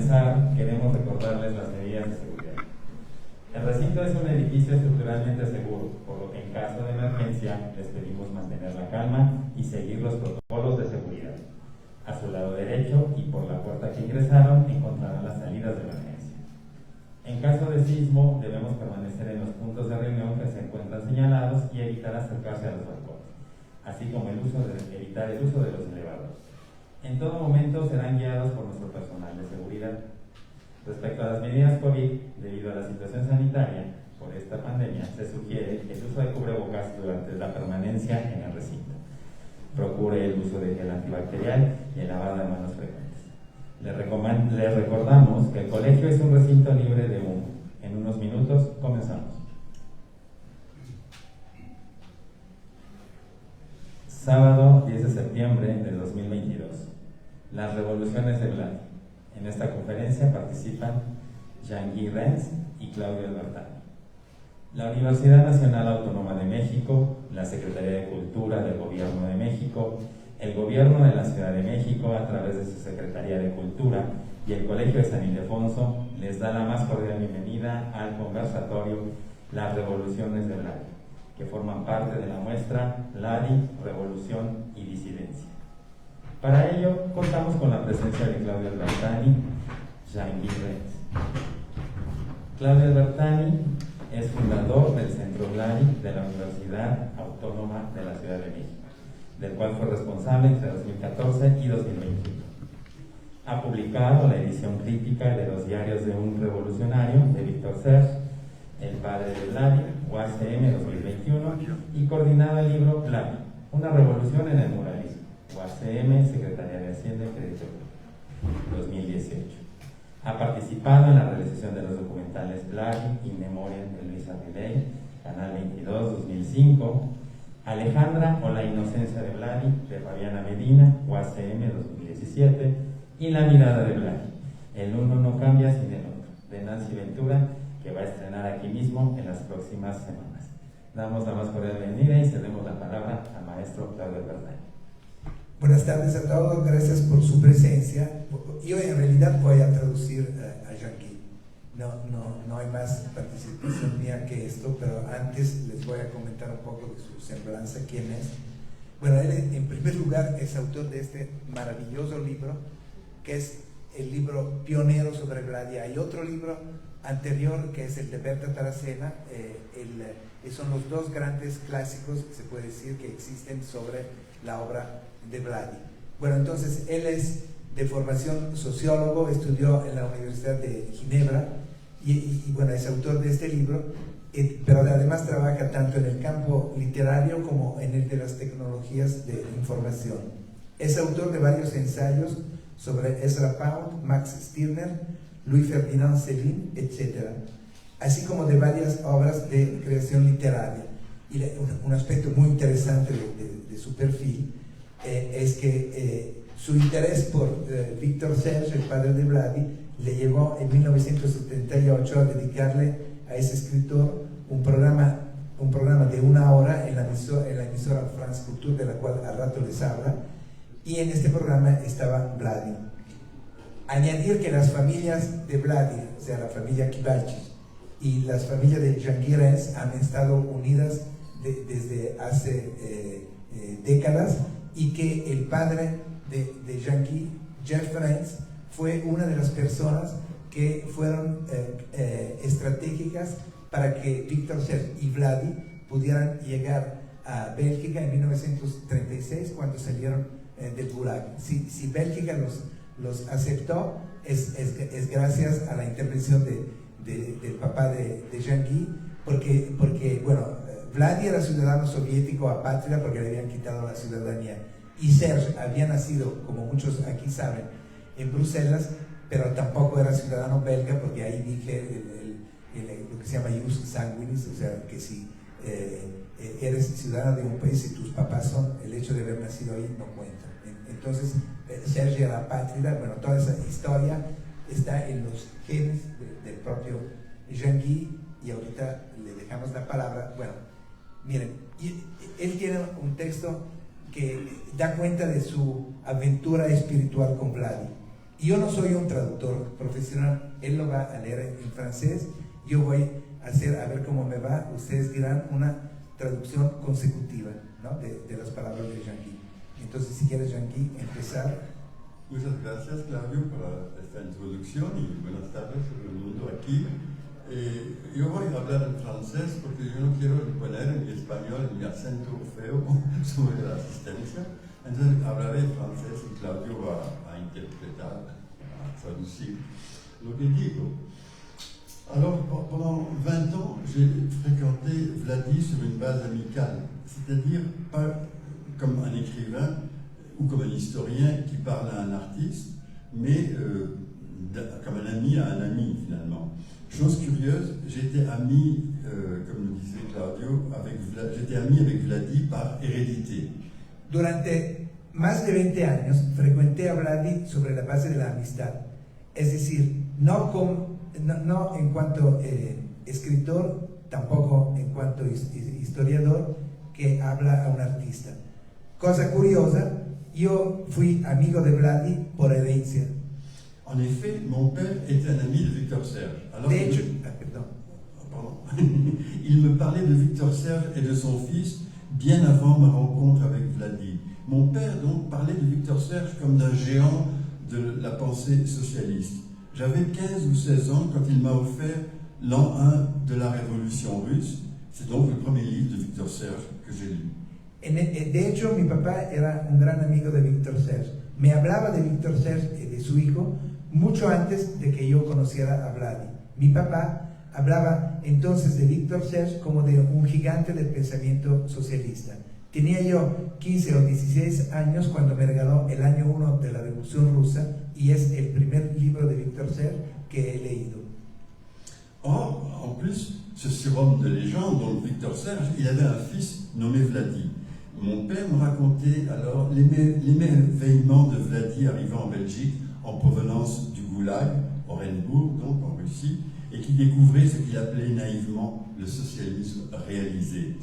comenzar, queremos recordarles las medidas de seguridad. El recinto es un edificio estructuralmente seguro, por lo que en caso de emergencia les pedimos mantener la calma y seguir los protocolos de seguridad. A su lado derecho y por la puerta que ingresaron encontrarán las salidas de emergencia. En caso de sismo, debemos permanecer en los puntos de reunión que se encuentran señalados y evitar acercarse a los balcones, así como evitar el uso de los elevadores. En todo momento serán guiados por nuestro personal de seguridad. Respecto a las medidas COVID, debido a la situación sanitaria por esta pandemia, se sugiere el uso de cubrebocas durante la permanencia en el recinto. Procure el uso de gel antibacterial y el lavado de manos frecuentes. Les recordamos que el colegio es un recinto libre de humo. En unos minutos comenzamos. Sábado 10 de septiembre de 2022. Las revoluciones de Vladi. En esta conferencia participan Jean-Guy Renz y Claudio Albertani. La Universidad Nacional Autónoma de México, la Secretaría de Cultura del Gobierno de México, el Gobierno de la Ciudad de México a través de su Secretaría de Cultura y el Colegio de San Ildefonso les da la más cordial bienvenida al conversatorio Las Revoluciones de Vladi, que forman parte de la muestra Vladi, Revolución y Disidencia. Para ello, contamos con la presencia de Claudio Albertani, Jean-Guy Renz. Claudio Albertani es fundador del Centro Vladi de la Universidad Autónoma de la Ciudad de México, del cual fue responsable entre 2014 y 2021. Ha publicado la edición crítica de los diarios de un revolucionario de Víctor Serge, El padre de Vladi, UACM 2021, y coordinado el libro Vladi, una revolución en el muralismo, UACM, Secretaría de Hacienda y Crédito Público, 2018. Ha participado en la realización de los documentales Vladi y Memoriam de Luisa Riley, Canal 22, 2005, Alejandra o la inocencia de Vladi, de Fabiana Medina, UACM 2017, y La mirada de Vladi, El uno no cambia sin el otro, de Nancy Ventura, que va a estrenar aquí mismo en las próximas semanas. Damos la más cordial bienvenida y cedemos la palabra al maestro Claudio Albertani. Buenas tardes a todos, gracias por su presencia. Yo en realidad voy a traducir a Jean-Guy. No hay más participación mía que esto, pero antes les voy a comentar un poco de su semblanza, quién es. Bueno, él en primer lugar es autor de este maravilloso libro, que es el libro pionero sobre Vladi. Hay otro libro anterior que es el de Berta Taracena, son los dos grandes clásicos, se puede decir, que existen sobre la obra de Vladi. Bueno, entonces él es de formación sociólogo, estudió en la Universidad de Ginebra y bueno, es autor de este libro, pero además trabaja tanto en el campo literario como en el de las tecnologías de información. Es autor de varios ensayos sobre Ezra Pound, Max Stirner, Louis Ferdinand Céline, etc., así como de varias obras de creación literaria. Y un aspecto muy interesante de su perfil es que su interés por Víctor Serge, el padre de Vladi, le llevó en 1978 a dedicarle a ese escritor un programa de 1 hora en la emisora France Culture, de la cual al rato les habla, y en este programa estaba Vladi. Añadir que las familias de Vladi, o sea, la familia Kibalchich y las familias de Jean-Guy Renz han estado unidas desde hace décadas, y que el padre de Jean-Guy, Jeff Renz, fue una de las personas que fueron estratégicas para que Víctor Serge y Vladi pudieran llegar a Bélgica en 1936, cuando salieron del Gulag. Si Bélgica los aceptó, es gracias a la intervención del papá de Jean-Guy, porque bueno, Vladi era ciudadano soviético apátrida porque le habían quitado la ciudadanía, y Serge había nacido, como muchos aquí saben, en Bruselas, pero tampoco era ciudadano belga, porque ahí dije lo que se llama jus sanguinis, o sea, que si eres ciudadano de un país y tus papás son, el hecho de haber nacido ahí no cuenta. Entonces, Serge era apátrida. Bueno, toda esa historia está en los genes del propio Jean-Guy, y ahorita le dejamos la palabra. Bueno, miren, él tiene un texto que da cuenta de su aventura espiritual con Vladi, Yo no soy un traductor profesional, él lo va a leer en francés, yo voy a hacer, a ver cómo me va, ustedes dirán una traducción consecutiva, ¿no? de las palabras de Jean-Guy. Entonces, si quieres, Jean-Guy, empezar. Muchas gracias, Claudio, por esta introducción y buenas tardes a todo el mundo aquí. Yo voy a hablar en francés porque yo no quiero poner en mi español mi acento feo sobre la asistencia. Entonces hablaré francés y Claudio va a interpretar, a traducir lo que digo. Alors, pendant 20 ans, j'ai fréquenté Vladi sur une base amicale, c'est-à-dire pas comme un écrivain ou comme un historien qui parle à un artiste, mais comme un ami à un ami finalement. Chose curieuse, j'étais ami, comme le disait Claudio, j'étais ami avec Vladi par hérédité. Durante más de 20 años frecuenté a Vladi sobre la base de la amistad, es decir, no en cuanto escritor, tampoco en cuanto historiador que habla a un artista. Cosa curiosa, yo fui amigo de Vladi por herencia. En effet, mon père était un ami de Victor Serge. Alors De hecho, il me parlait de Victor Serge et de son fils bien avant ma rencontre avec Vladi. Mon père donc parlait de Victor Serge comme d'un géant de la pensée socialiste. J'avais 15 ou 16 ans quand il m'a offert l'an 1 de la Révolution russe. C'est donc le premier livre de Victor Serge que j'ai lu. De hecho, mi papá era un gran amigo de Victor Serge. Me hablaba de Victor Serge y de su hijo mucho antes de que yo conociera a Vladi. Mi papá hablaba entonces de Victor Serge como de un gigante del pensamiento socialista. Tenía yo 15 o 16 años cuando me regaló el año 1 de la Revolución Rusa y es el primer libro de Victor Serge que he leído. Or, en plus, ce surhomme de légende, donc Victor Serge, il avait un fils nommé Vladi. Mon père me racontait alors l'émerveillement de Vladi arrivant en Belgique en provenance du Goulag, Orenbourg, donc en Russie, et qui découvrait ce qu'il appelait naïvement le socialisme réalisé.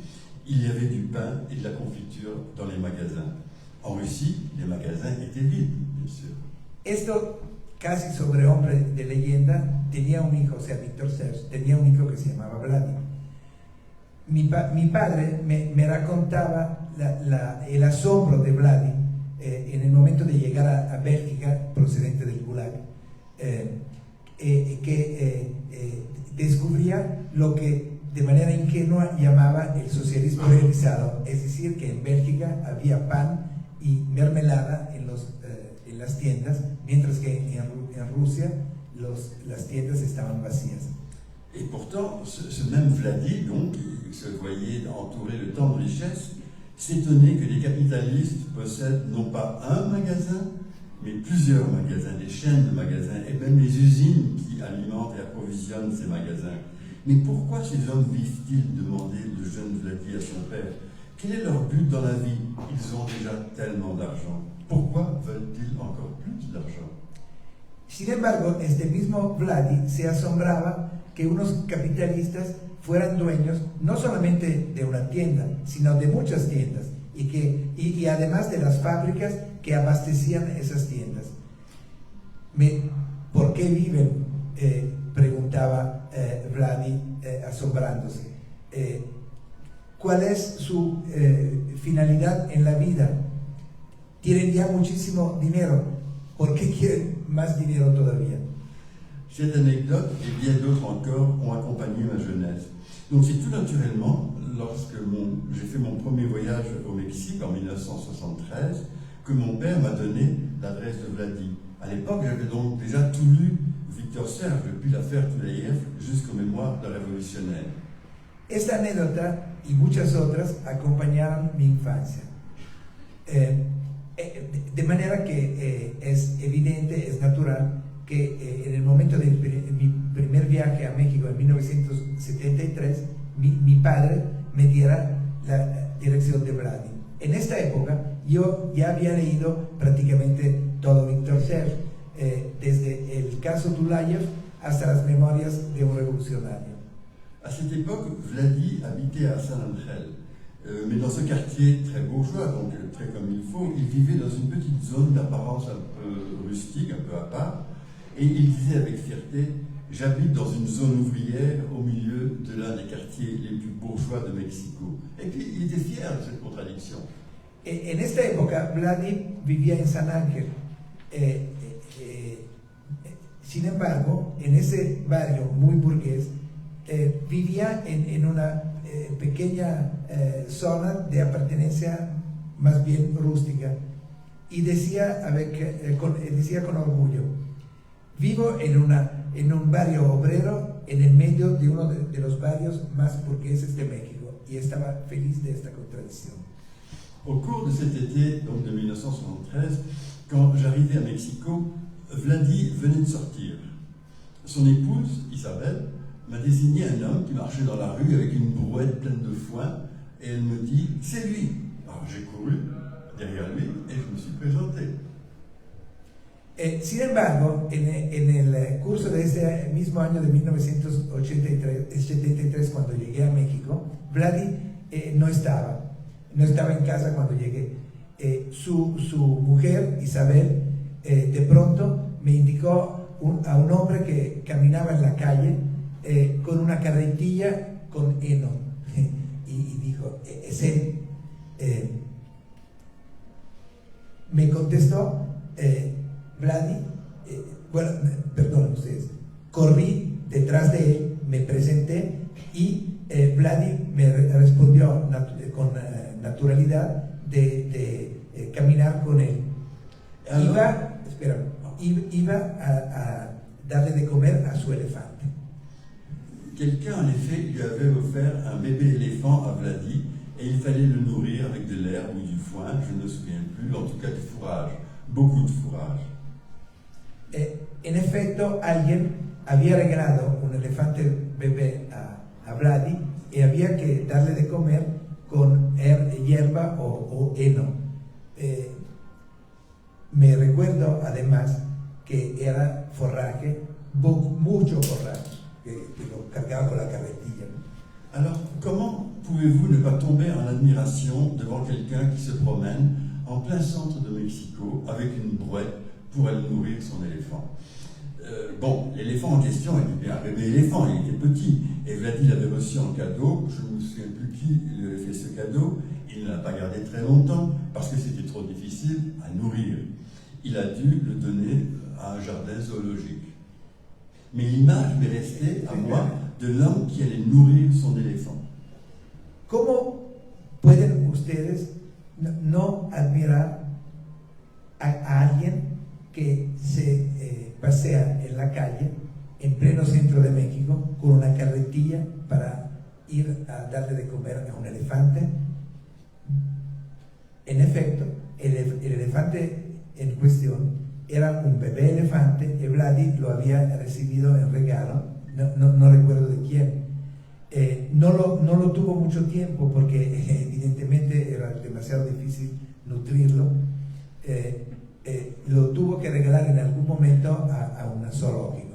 Il y avait du pain et de la confiture dans les magasins. En Russie, les magasins étaient vides, bien sûr. Esto casi sobrehombre de leyenda tenía un hijo, o sea, Victor Serge, tenía un hijo que se llamaba Vladi. Mi padre me racontaba el asombro de Vladi en el momento de llegar a Bélgica, procedente del Gulag, que descubría lo que de manera ingenua llamaba el socialismo realizado, es decir, que en Bélgica había pan y mermelada en las tiendas, mientras que en Rusia las tiendas estaban vacías. Et pourtant, ce même Vladi, donc, qui se voyait entouré de tant de richesses, s'étonnait que les capitalistes possèdent non pas un magasin, mais plusieurs magasins, des chaînes de magasins, et même les usines qui alimentent et approvisionnent ces magasins. Mais pourquoi ces hommes vivent-ils, demandait le jeune Vladi à son père. Quel est leur but dans la vie? Ils ont déjà tellement d'argent. Pourquoi veulent-ils encore plus d'argent? Sin embargo, este mismo Vladi se asombraba que unos capitalistas fueran dueños no solamente de una tienda, sino de muchas tiendas, y además de las fábricas que abastecían esas tiendas. ¿Por qué viven? Preguntaba Vladi, asombrándose. ¿Cuál es su finalidad en la vida? Tienen ya muchísimo dinero. ¿Por qué quieren más dinero todavía? Cette anecdote et bien d'autres encore ont accompagné ma jeunesse. Donc c'est tout naturellement, lorsque j'ai fait mon premier voyage au Mexique en 1973, que mon père m'a donné l'adresse de Vladi. À l'époque, j'avais donc déjà tout lu Victor Serge, depuis l'affaire Tulaïev jusqu'aux mémoires de révolutionnaire. Esta anécdota y muchas otras acompañaron mi infancia. De manera que es evidente, es natural, que en el momento de mi primer viaje a México en 1973, mi padre me diera la dirección de Vladi. En esta época yo ya había leído prácticamente todo Victor Serge, desde el caso Tulaïev hasta las memorias de un revolucionario. À cette époque, Vladi habitait à Saint-André. mais dans ce quartier très bourgeois, donc très comme il faut, il vivait dans une petite zone d'apparence un peu rustique, un peu à part, et il disait avec fierté: j'habite dans une zone ouvrière au milieu de l'un des quartiers les plus bourgeois de Mexico. Et puis il était fier de cette contradiction. En esta época, Vladi vivía en San Ángel. Sin embargo, en ese barrio muy burgués, vivía en una pequeña zona de pertenencia más bien rústica, y decía con orgullo: vivo en un barrio obrero en el medio de uno de los barrios más burgueses de México, y estaba feliz de esta contradicción. Au cours de cet été, donc de 1973, quand j'arrivais à Mexico, Vladi venait de sortir. Son épouse, Isabelle, m'a désigné un homme qui marchait dans la rue avec une brouette pleine de foin, et elle me dit: c'est lui. Alors j'ai couru derrière lui et je me suis présenté. Sin embargo, en el curso de ese mismo año de 1973, cuando llegué a México, Vladi no estaba en casa cuando llegué. Su mujer, Isabel, de pronto me indicó a un hombre que caminaba en la calle con una carretilla con heno, y dijo: es él. Me contestó Vladi, perdonen ustedes, corrí detrás de él, me presenté, y Vladi me respondió con naturalidad de caminar con él. Iba a darle de comer a su elefante. Quelqu'un, en effet, lui avait offert un bébé éléphant à Vladi, et il fallait le nourrir avec de l'herbe ou du foin, je ne me souviens plus, en tout cas du fourrage, beaucoup de fourrage. En efecto, alguien había regalado un elefante bebé a Vladi, y había que darle de comer con hierba o heno. Me recuerdo además que era forraje, mucho forraje, que lo cargaba con la carretilla. Alors, comment pouvez-vous ne pas tomber en admiration devant quelqu'un qui se promène en plein centre de Mexico avec une brouette pour aller nourrir son éléphant? Bon, l'éléphant en question était un bébé éléphant, il était petit, et Vladi l'avait reçu en cadeau. Je ne me souviens plus qui lui avait fait ce cadeau. Il ne l'a pas gardé très longtemps parce que c'était trop difficile à nourrir. Il a dû le donner à un jardin zoologique. Mais l'image m'est restée à moi de l'homme qui allait nourrir son éléphant. ¿Cómo pueden ustedes no admirar a alguien que se pasea en la calle en pleno centro de México con una carretilla para ir a darle de comer a un elefante? En efecto, el elefante en cuestión era un bebé elefante, y Vladi lo había recibido en regalo, no recuerdo de quién. No lo tuvo mucho tiempo porque evidentemente era demasiado difícil nutrirlo. Lo tuvo que regalar en algún momento a un zoológico.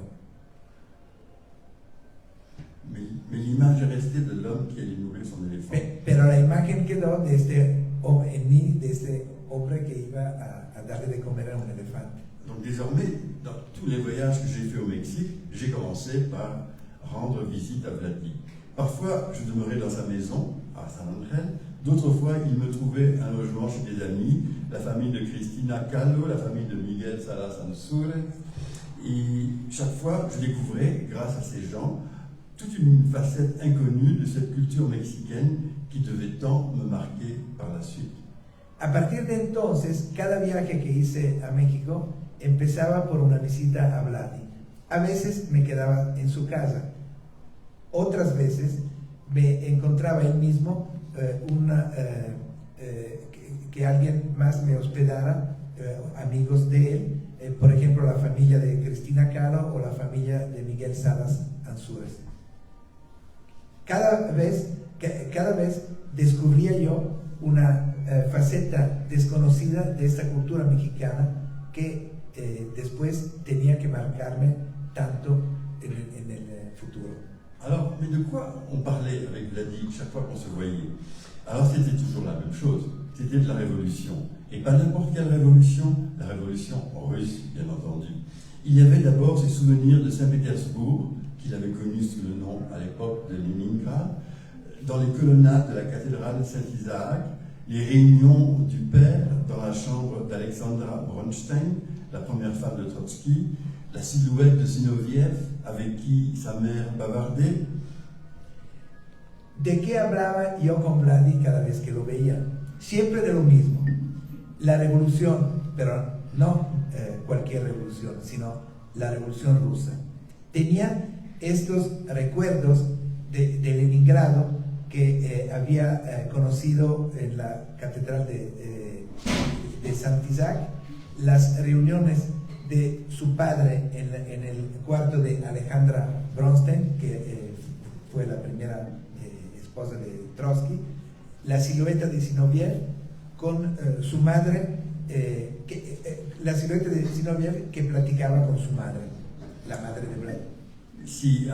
Mais l'image est restée de l'homme qui allait nourrir son éléphant. Pero la imagen quedó de este hombre que iba a darle de comer a un elefante. Donc désormais, dans tous les voyages que j'ai faits au Mexique, j'ai commencé par rendre visite à Vladi. Parfois, je demeurais dans sa maison, à San Ángel. D'autres fois, il me trouvait un logement chez des amis, la famille de Cristina Kahlo, la famille de Miguel Salas Ansúrez. Et chaque fois, je découvrais, grâce à ces gens, toute une facette inconnue de cette culture mexicaine qui devait tant me marquer par la suite. A partir de entonces, cada viaje que hice a México empezaba por una visita a Vladi. A veces me quedaba en su casa. Otras veces me encontraba él mismo que alguien más me hospedara, amigos de él, por ejemplo la familia de Cristina Kahlo o la familia de Miguel Salas Ansúrez. Cada vez descubría yo una faceta desconocida de esta cultura mexicana que después tenía que marcarme tanto en el futuro. Alors, mais de quoi on parlait avec Vladi chaque fois qu'on se voyait? Alors c'était toujours la même chose, c'était de la révolution. Et pas n'importe quelle révolution, la révolution russe, bien entendu. Il y avait d'abord ses souvenirs de Saint-Pétersbourg, qu'il avait connu sous le nom à l'époque de Leningrad, dans les colonnades de la cathédrale Saint-Isaac, les réunions du père dans la chambre d'Alexandra Bronstein, la première femme de Trotsky, la silhouette de Zinoviev avec qui sa mère bavardait. ¿De qué hablaba yo con Vladi cada vez que lo veía? Siempre de lo mismo. La revolución, pero no cualquier revolución, sino la revolución rusa. Tenía estos recuerdos de Leningrado que había conocido en la catedral de Sant Isaac, las reuniones de su padre en el cuarto de Alejandra Bronstein, que fue la primera esposa de Trotsky, la silueta de Zinoviev con su madre, la silueta de Zinoviev que platicaba con su madre, la madre de Vladi. Si,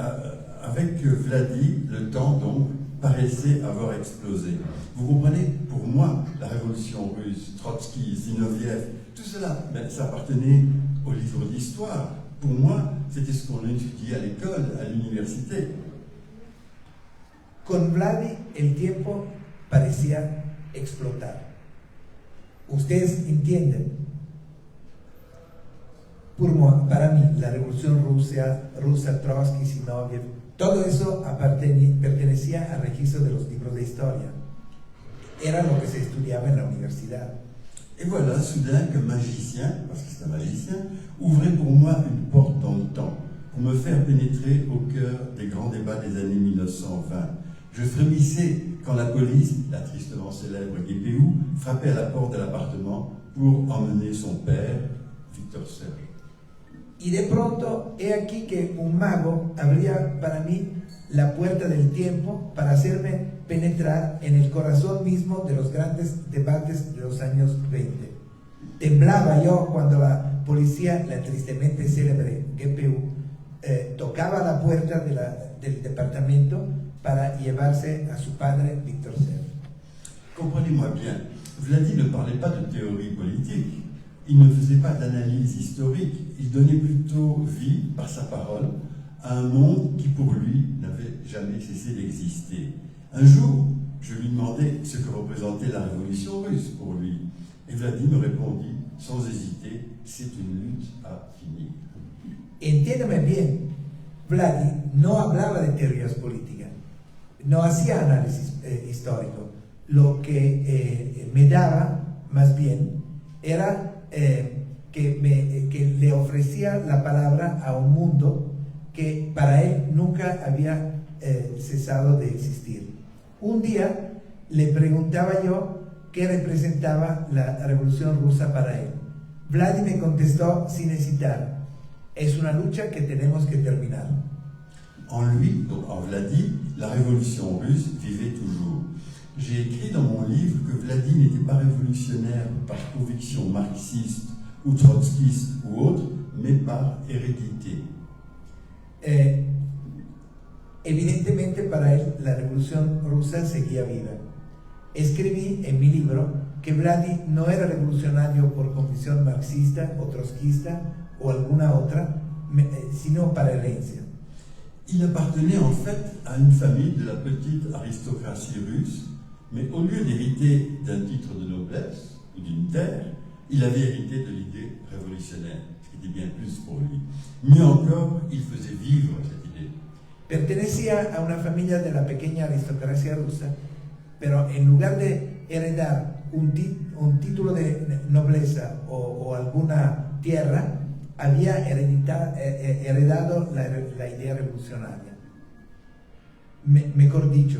avec Vladi, le temps donc paraissait avoir explosé. Vous comprenez, pour moi, la révolution russe, Trotsky, Zinoviev, tout cela, ça appartenait au livre d'histoire. Pour moi, c'était ce qu'on étudiait à l'école, à l'université. Con Vladi el tiempo parecía explotar. Ustedes entienden. Para mí, la revolución rusa, Trotsky, Zinoviev, todo eso pertenecía al registro de los libros de historia. Era lo que se estudiaba en la universidad. Et voilà, soudain, qu'un magicien, parce que c'est un magicien, ouvrait pour moi une porte dans le temps, pour me faire pénétrer au cœur des grands débats des années 1920. Je frémissais quand la police, la tristement célèbre GPU, frappait à la porte de l'appartement pour emmener son père, Victor Serge. Y de pronto, he aquí que un mago abría para mí la puerta del tiempo para hacerme penetrar en el corazón mismo de los grandes debates de los años 20. Temblaba yo cuando la policía, la tristemente célebre GPU, tocaba la puerta del departamento para llevarse a su padre, Victor Serge. Comprenez-moi bien, Vladi ne parlait pas de théorie politique. Il ne faisait pas d'analyse historique, il donnait plutôt vie, par sa parole, à un monde qui pour lui n'avait jamais cessé d'exister. Un jour, je lui demandais ce que représentait la révolution russe pour lui, et Vladi me répondit, sans hésiter, c'est une lutte à finir. Entiéndeme bien, Vladi no hablaba de teorías políticas, no hacía análisis histórico. Lo que me daba, más bien, era que le ofrecía la palabra a un mundo que para él nunca había cesado de existir. Un día le preguntaba yo qué representaba la revolución rusa para él. Vladi me contestó sin hesitar, es una lucha que tenemos que terminar. En lui, donc en Vladi, la révolution russe vivait toujours. J'ai écrit dans mon livre que Vladi n'était pas révolutionnaire par conviction marxiste ou trotskiste ou autre, mais par hérédité. Evidentemente para él la revolución rusa seguía viva. Escribí en mi libro que Vladi no era revolucionario por convicción marxista o trotskista o alguna otra, sino para herencia. Il appartenait en fait à une famille de la petite aristocratie russe, mais au lieu d'hériter d'un titre de noblesse ou d'une terre, il avait hérité de l'idée révolutionnaire, ce qui était bien plus pour lui. Mieux encore, il faisait vivre cette idée. Pertenecía a una familia de la pequeña aristocracia rusa, pero en lugar de heredar un título de nobleza o alguna tierra, había heredado la idea revolucionaria. Mejor dicho,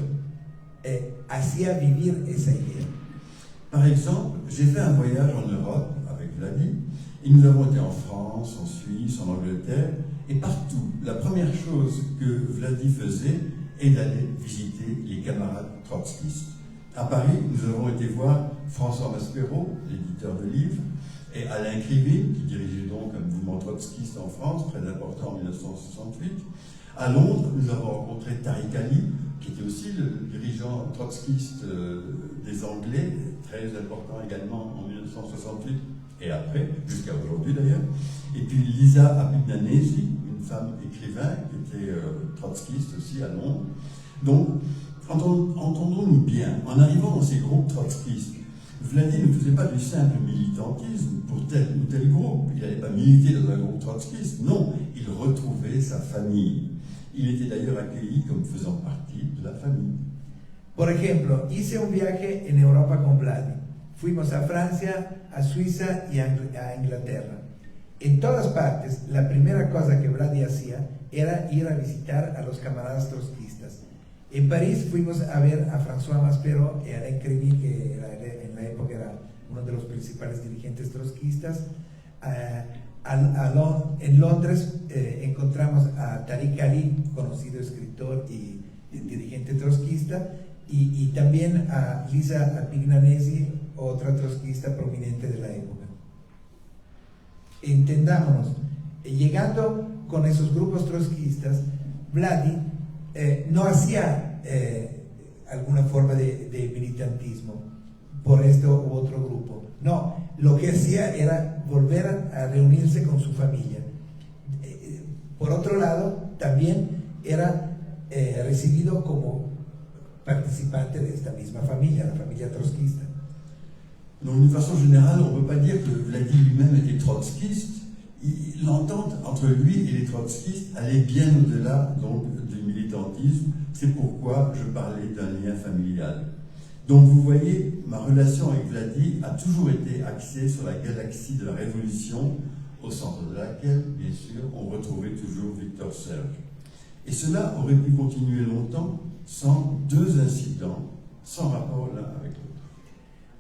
hacía vivir esa idea. Par exemple, j'ai fait un voyage en Europe avec Vladi, et nous avons été en France, en Suisse, en Angleterre, et partout, la première chose que Vladi faisait est d'aller visiter les camarades trotskistes. À Paris, nous avons été voir François Maspero, l'éditeur de livres, et Alain Krivine, qui dirigeait donc un mouvement trotskiste en France, très important en 1968. À Londres, nous avons rencontré Tariq Ali, qui était aussi le dirigeant trotskiste des Anglais, très important également en 1968 et après, jusqu'à aujourd'hui d'ailleurs. Et puis Lisa Apignanesi, une femme écrivain qui était trotskiste aussi à Londres. Donc, entendons-nous bien, en arrivant dans ces groupes trotskistes, Vladimir ne faisait pas du simple militantisme pour tel ou tel groupe. Il n'allait pas militer dans un groupe trotskiste. Non, il retrouvait sa famille. Il était d'ailleurs accueilli comme faisant partie de la famille. Por ejemplo, hice un viaje en Europa con Vladi. Fuimos a Francia, a Suiza y a Inglaterra. En todas partes, la primera cosa que Vladi hacía era ir a visitar a los camaradas trotskistas. En París fuimos a ver a François Maspero y a Alain Crévy, que en la época era uno de los principales dirigentes trotskistas. En Londres encontramos a Tariq Ali, conocido escritor y dirigente trotskista, y también a Lisa Apignanesi, otra trotskista prominente de la época. Entendámonos, llegando con esos grupos trotskistas, Vladi no hacía alguna forma de militantismo por esto u otro grupo. No, lo que hacía era volver a reunirse con su familia. Por otro lado, también era recibido como participante de esta misma familia, la familia trotskista. Donc, d'une façon générale, on ne peut pas dire que Vladimir lui-même était trotskiste. L'entente entre lui et les trotskistes allait bien au-delà donc du militantisme. C'est pourquoi je parlais d'un lien familial. Donc vous voyez, ma relation avec Vladi a toujours été axée sur la galaxie de la Révolution, au centre de laquelle, bien sûr, on retrouvait toujours Victor Serge. Et cela aurait pu continuer longtemps sans deux incidents, sans rapport l'un avec l'autre.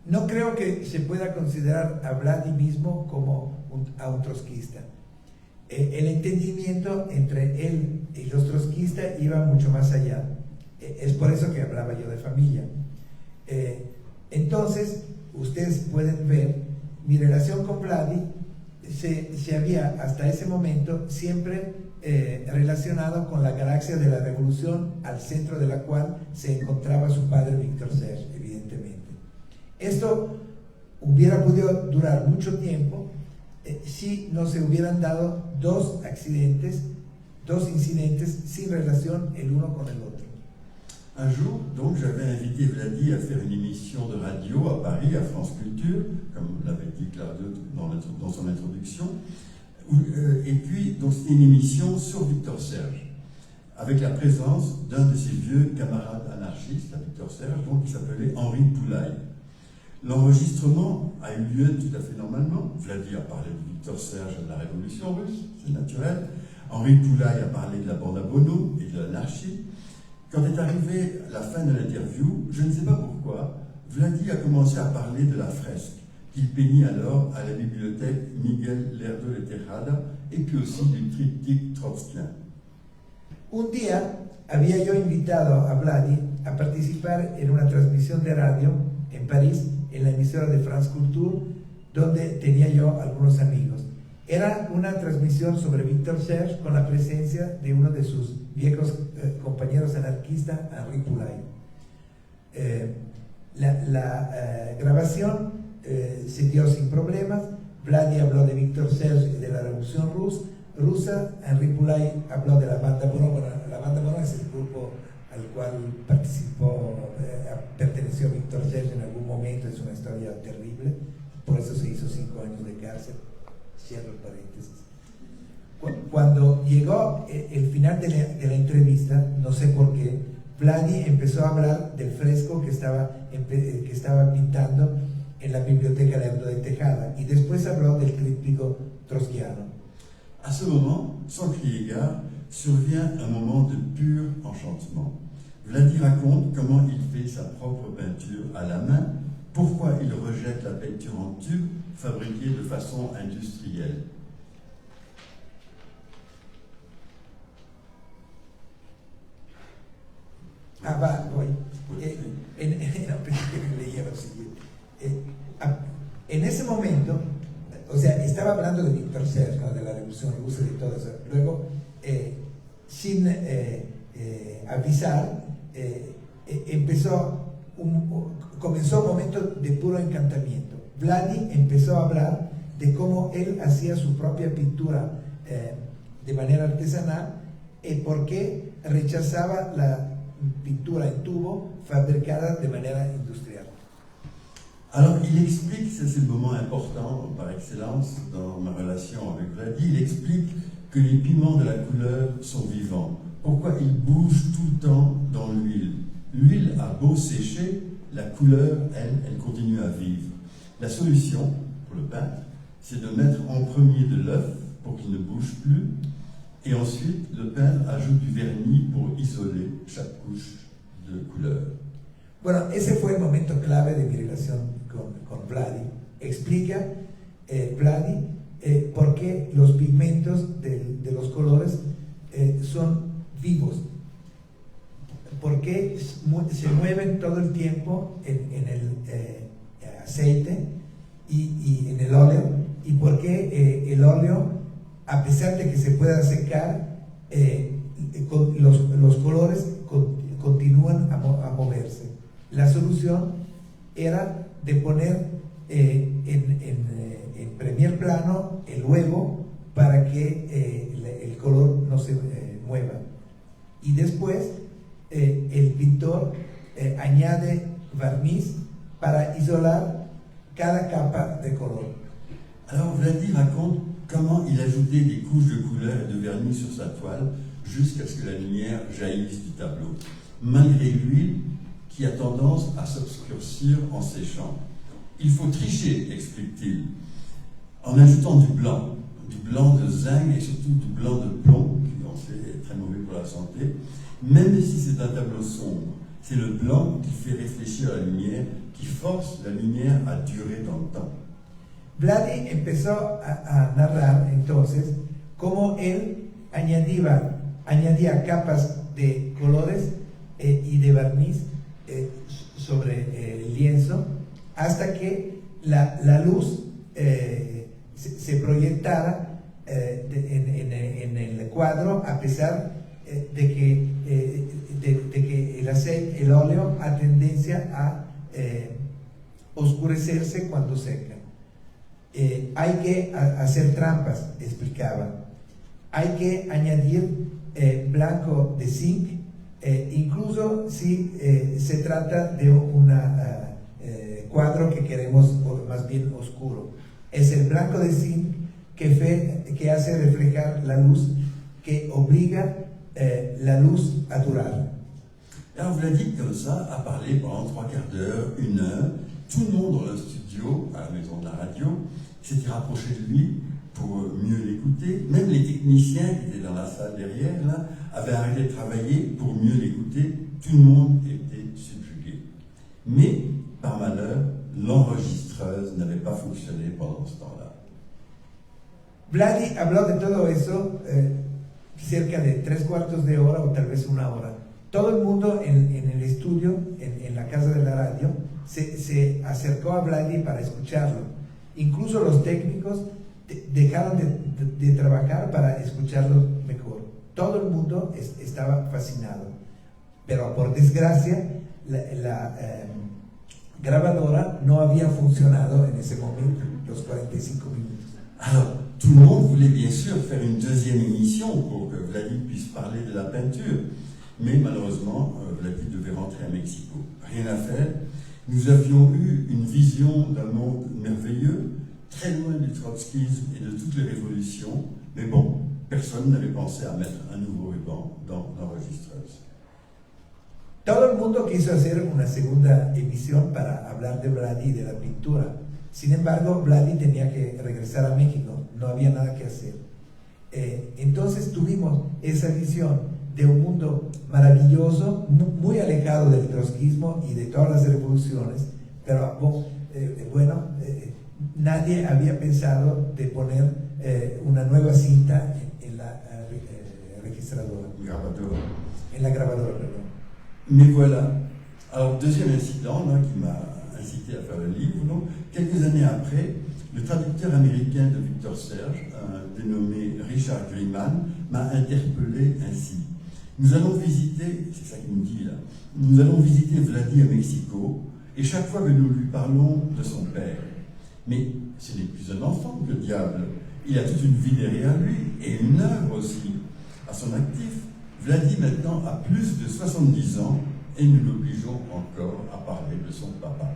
No creo que se pueda considerar a Vladi mismo como a un trotskista. El entendimiento entre él y los trotskistas iba mucho más allá. Es por eso que hablaba yo de familia. Entonces, ustedes pueden ver, mi relación con Vladi se había hasta ese momento siempre relacionado con la galaxia de la revolución, al centro de la cual se encontraba su padre Victor Serge, evidentemente. Esto hubiera podido durar mucho tiempo si no se hubieran dado dos incidentes sin relación el uno con el otro. Un jour, donc, j'avais invité Vladi à faire une émission de radio à Paris, à France Culture, comme l'avait dit Claudio dans son introduction. Et puis, donc, c'était une émission sur Victor Serge, avec la présence d'un de ses vieux camarades anarchistes, à Victor Serge, donc, qui s'appelait Henri Poulaille. L'enregistrement a eu lieu tout à fait normalement. Vladi a parlé de Victor Serge et de la Révolution russe, c'est naturel. Henri Poulaille a parlé de la bande à Bono et de l'anarchie. Quand est arrivée la fin de l'interview, je ne sais pas pourquoi, Vladi a commencé à parler de la fresque qu'il peignit alors à la bibliothèque Miguel Lerdo de Tejada et puis aussi du triptyque trotskien. Un día había yo invitado a Vladi a participar en una transmisión de radio en París, en la emisora de France Culture, donde tenía yo algunos amigos. Era una transmisión sobre Victor Serge con la presencia de uno de sus viejos compañeros anarquistas, Henri Poulaille. La grabación se dio sin problemas. Vladi habló de Victor Serge y de la Revolución Rusa. Henri Poulaille habló de la banda Bono. Bueno, la banda Bono es el grupo al cual perteneció Victor Serge en algún momento. Es una historia terrible, por eso se hizo 5 años de cárcel. Cierro el paréntesis. Cuando llegó el final de la entrevista, no sé por qué, Vladi empezó a hablar del fresco que estaba pintando en la biblioteca Lerdo de Tejada, y después habló del tríptico trotskiano. À ce moment, sans crier gare, survient un moment de pur enchantement. Vladi raconte comment il fait sa propre peinture à la main, pourquoi il rejette la peinture en tube fabriquée de façon industrielle. Voy. En ese momento, o sea, estaba hablando de Victor Serge, ¿no? De la Revolución Rusa y de todo eso. Luego, sin avisar, comenzó un momento de puro encantamiento. Vladi empezó a hablar de cómo él hacía su propia pintura de manera artesanal y por qué rechazaba la pintura en tubo fabricada de manera industrial. Alors, il explique, ça c'est le moment important par excellence dans ma relation avec Vladi, il explique que les pigments de la couleur sont vivants. Pourquoi ils bougent tout le temps dans l'huile? L'huile a beau sécher, la couleur, elle continue à vivre. La solution pour le peintre, c'est de mettre en premier de l'œuf pour qu'il ne bouge plus, et ensuite le peintre ajoute du vernis pour isoler chaque couche de couleur. Bueno, ese fue el momento clave de mi relación con Vladi. Explica Vladi por qué los pigmentos de los colores son vivos, por qué se mueven todo el tiempo en el aceite y en el óleo, y por qué el óleo, a pesar de que se pueda secar, los colores continúan a moverse. La solución era de poner en primer plano el huevo para que el color no se mueva. Y después el pintor añade barniz para isolar cada capa de color. Alors Vladi raconte comment il ajoutait des couches de couleur et de vernis sur sa toile jusqu'à ce que la lumière jaillisse du tableau, malgré l'huile qui a tendance à s'obscurcir en séchant. Il faut tricher, explique-t-il, en ajoutant du blanc de zinc et surtout du blanc de plomb, qui on sait est très mauvais pour la santé. Même si c'est un tableau sombre, c'est le blanc qui fait réfléchir la lumière, qui force la lumière à durer dans le temps. Vladi empezó a narrar entonces cómo él añadía capas de colores y de barniz sobre el lienzo hasta que la luz se proyectara en el cuadro, a pesar de que el óleo ha tendencia a oscurecerse cuando seca. Hay que hacer trampas, explicaba. Hay que añadir blanco de zinc, incluso si se trata de un cuadro que queremos más bien oscuro. Es el blanco de zinc que hace reflejar la luz, que obliga la luz a durar. Alors Vladi, comme ça, a parlé pendant 3/4 d'heure, 1 heure. Tout le monde dans le studio, à la maison de la radio, s'était rapproché de lui pour mieux l'écouter. Même les techniciens qui étaient dans la salle derrière, là, avaient arrêté de travailler pour mieux l'écouter. Tout le monde était subjugué. Mais, par malheur, l'enregistreuse n'avait pas fonctionné pendant ce temps-là. Vladi habló de todo eso cerca de 3/4 de hora o tal vez 1 hora. Todo el mundo en el estudio, en la casa de la radio, se acercó a Vladi para escucharlo. Incluso los técnicos dejaron de trabajar para escucharlo mejor. Todo el mundo estaba fascinado. Pero por desgracia, la grabadora no había funcionado en ese momento, los 45 minutos. Alors, tout le monde voulait bien sûr faire une deuxième émission pour que Vladi puisse parler de la peinture. Mais malheureusement, Vladi devait rentrer à Mexico. Rien à faire. Nous avions eu une vision d'un monde merveilleux, très loin du trotskisme et de toutes les révolutions. Mais bon, personne n'avait pensé à mettre un nouveau ruban dans l'enregistreuse. Todo el mundo quiso hacer una segunda emisión para hablar de Vladi y de la pintura. Sin embargo, Vladi tenía que regresar a México, no había nada que hacer. Entonces tuvimos esa visión de un mundo maravilloso, muy alejado del trotskismo y de todas las revoluciones, pero nadie había pensado de poner una nueva cinta en la registradora, en la grabadora, perdón. Mais voilà. Alors, deuxième incident là, qui m'a incité à faire le livre, non? Quelques années après, le traducteur américain de Victor Serge, dénommé Richard Grieman, m'a interpellé ainsi. Nous allons visiter, c'est ça qu'il nous dit là, nous allons visiter Vladi à Mexico, et chaque fois que nous lui parlons de son père. Mais ce n'est plus un enfant que le diable. Il a toute une vie derrière lui, et une œuvre aussi. À son actif, Vladi maintenant a plus de 70 ans, et nous l'obligeons encore a parler de son papa.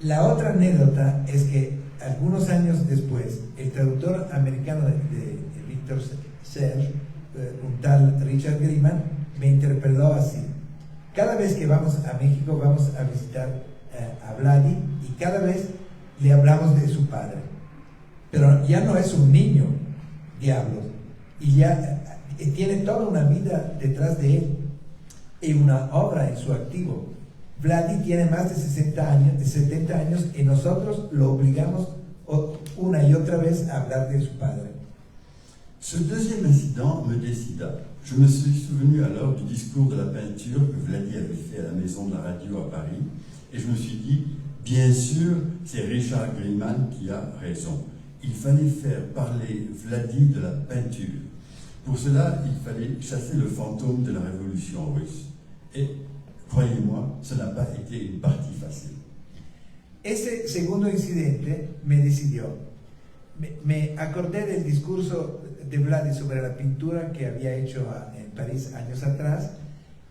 La otra anécdota es que algunos años después, el traductor americano de Victor Serge, un tal Richard Griemann, me interpeló así: cada vez que vamos a México vamos a visitar a Vladi y cada vez le hablamos de su padre, pero ya no es un niño, diablos, y ya tiene toda una vida detrás de él y una obra en su activo. Vladi tiene más de 70 años y nosotros lo obligamos una y otra vez a hablar de su padre. Ce deuxième incident me décida. Je me suis souvenu alors du discours de la peinture que Vladi avait fait à la maison de la radio à Paris, et je me suis dit, bien sûr, c'est Richard Griemann qui a raison. Il fallait faire parler Vladi de la peinture. Pour cela, il fallait chasser le fantôme de la révolution russe. Et, croyez-moi, ce n'a pas été une partie facile. Ese segundo incidente me decidió. Me acordé del discurso de Vladi sobre la pintura que había hecho en París años atrás,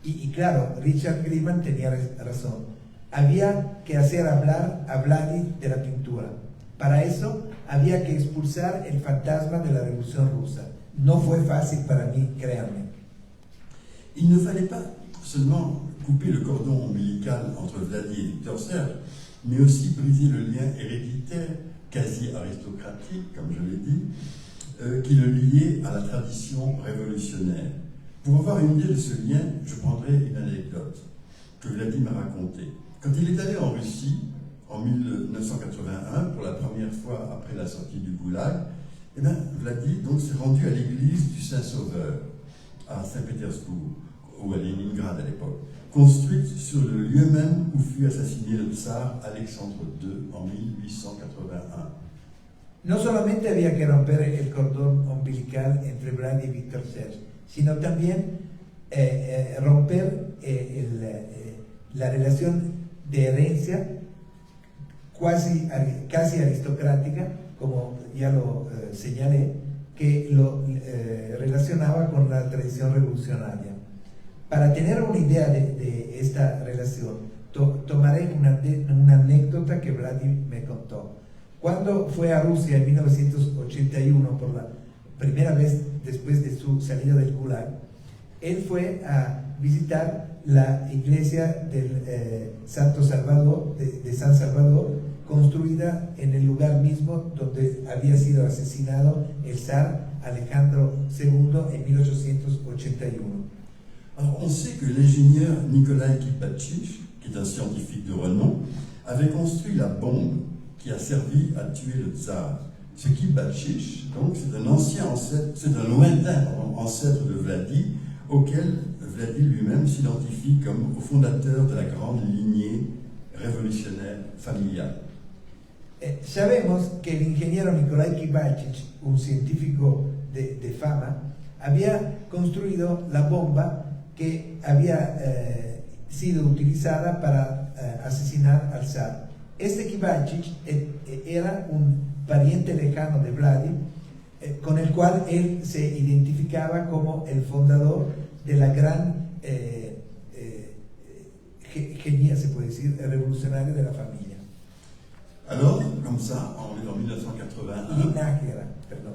y claro, Richard Griemann tenía razón. Había que hacer hablar a Vladi de la pintura. Para eso había que expulsar el fantasma de la Revolución Rusa. No fue fácil para mí, créanme. Il ne fallait pas seulement couper le cordon ombilical entre Vladi et Victor Serge, mais aussi briser le lien héréditaire, quasi aristocratique, comme je l'ai dit, qui le liait à la tradition révolutionnaire. Pour avoir une idée de ce lien, je prendrai une anecdote que Vladi m'a racontée. Quand il est allé en Russie, en 1981, pour la première fois après la sortie du Goulag, eh bien, Vladi donc s'est rendu à l'église du Saint-Sauveur, à Saint-Pétersbourg, ou à Leningrad à l'époque, construite sur le lieu même où fut assassiné le tsar Alexandre II en 1881. No solamente había que romper el cordón umbilical entre Vladi y Victor Serge, sino también romper la relación de herencia casi aristocrática, como ya lo señalé, que lo relacionaba con la tradición revolucionaria. Para tener una idea de esta relación, tomaré una anécdota que Vladi me contó. Cuando fue a Rusia en 1981, por la primera vez después de su salida del Gulag, él fue a visitar la iglesia del Santo Salvador, de San Salvador, construida en el lugar mismo donde había sido asesinado el zar Alejandro II en 1881. Alors, on sait que l'ingénieur Nikolai Kipatchich, qui est un scientifique de renom, avait construit la bombe qui a servi à tuer le tsar. Ce Kipatchich, donc, c'est un ancien ancêtre, c'est un lointain ancêtre de Vladi, auquel Vladi lui-même s'identifie comme au fondateur de la grande lignée révolutionnaire familiale. Sabemos que el ingeniero Nikolai Kipatchich, un científico de fama, había construido la bomba que había sido utilizada para asesinar al zar. Este Kipatchich era un pariente lejano de Vladi, con el cual él se identificaba como el fundador de la gran genia, se puede decir, revolucionaria de la familia. Alors, comme ça, en 1981, Nájera, perdón.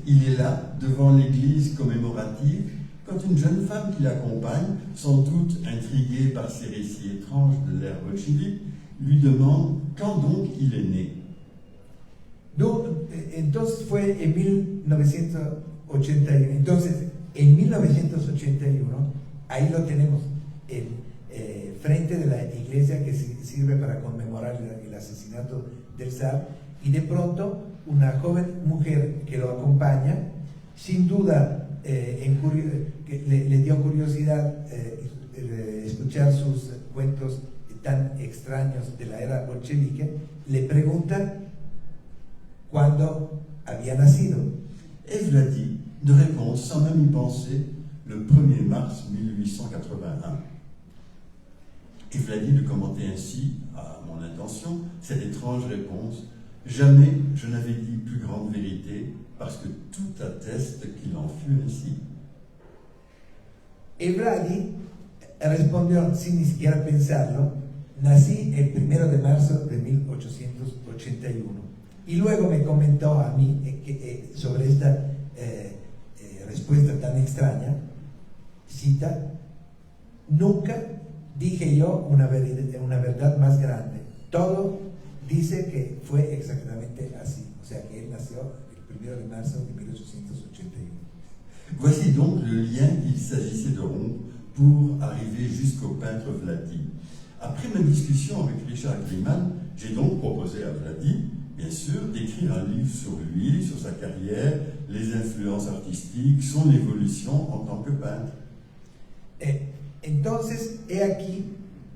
il est là, devant l'église commémorative, quand une jeune femme qui l'accompagne, sans doute intriguée par ces récits étranges de l'ère bolchevique, lui demande quand donc il est né. Entonces fue en 1981. Entonces, en 1981, ahí lo tenemos, frente de la iglesia que sirve para conmemorar el asesinato del zar, y de pronto una joven mujer que lo acompaña, sin duda que le dio curiosidad escuchar sus cuentos tan extraños de la era bolchevique, le pregunta cuándo había nacido. Et Vladi de réponse sans même y penser le 1er mars 1881. Et Vladi lui commentait ainsi, à mon intention, cette étrange réponse: jamais je n'avais dit plus grande vérité, parce que tout atteste qu'il en fut ainsi. Y Vladi respondió sin ni siquiera pensarlo: nací el 1 de marzo de 1881. Y luego me comentó a mí sobre esta respuesta tan extraña, cita: nunca dije yo una verdad más grande. Todo dice que fue exactamente así. O sea, que él nació el 1 de marzo de 1881. Voici donc le lien qu'il s'agissait de rompre pour arriver jusqu'au peintre Vladi. Après ma discussion avec Richard Grimman, j'ai donc proposé à Vladi, bien sûr, d'écrire un livre sur lui, sur sa carrière, les influences artistiques, son évolution en tant que peintre. Entonces, he aquí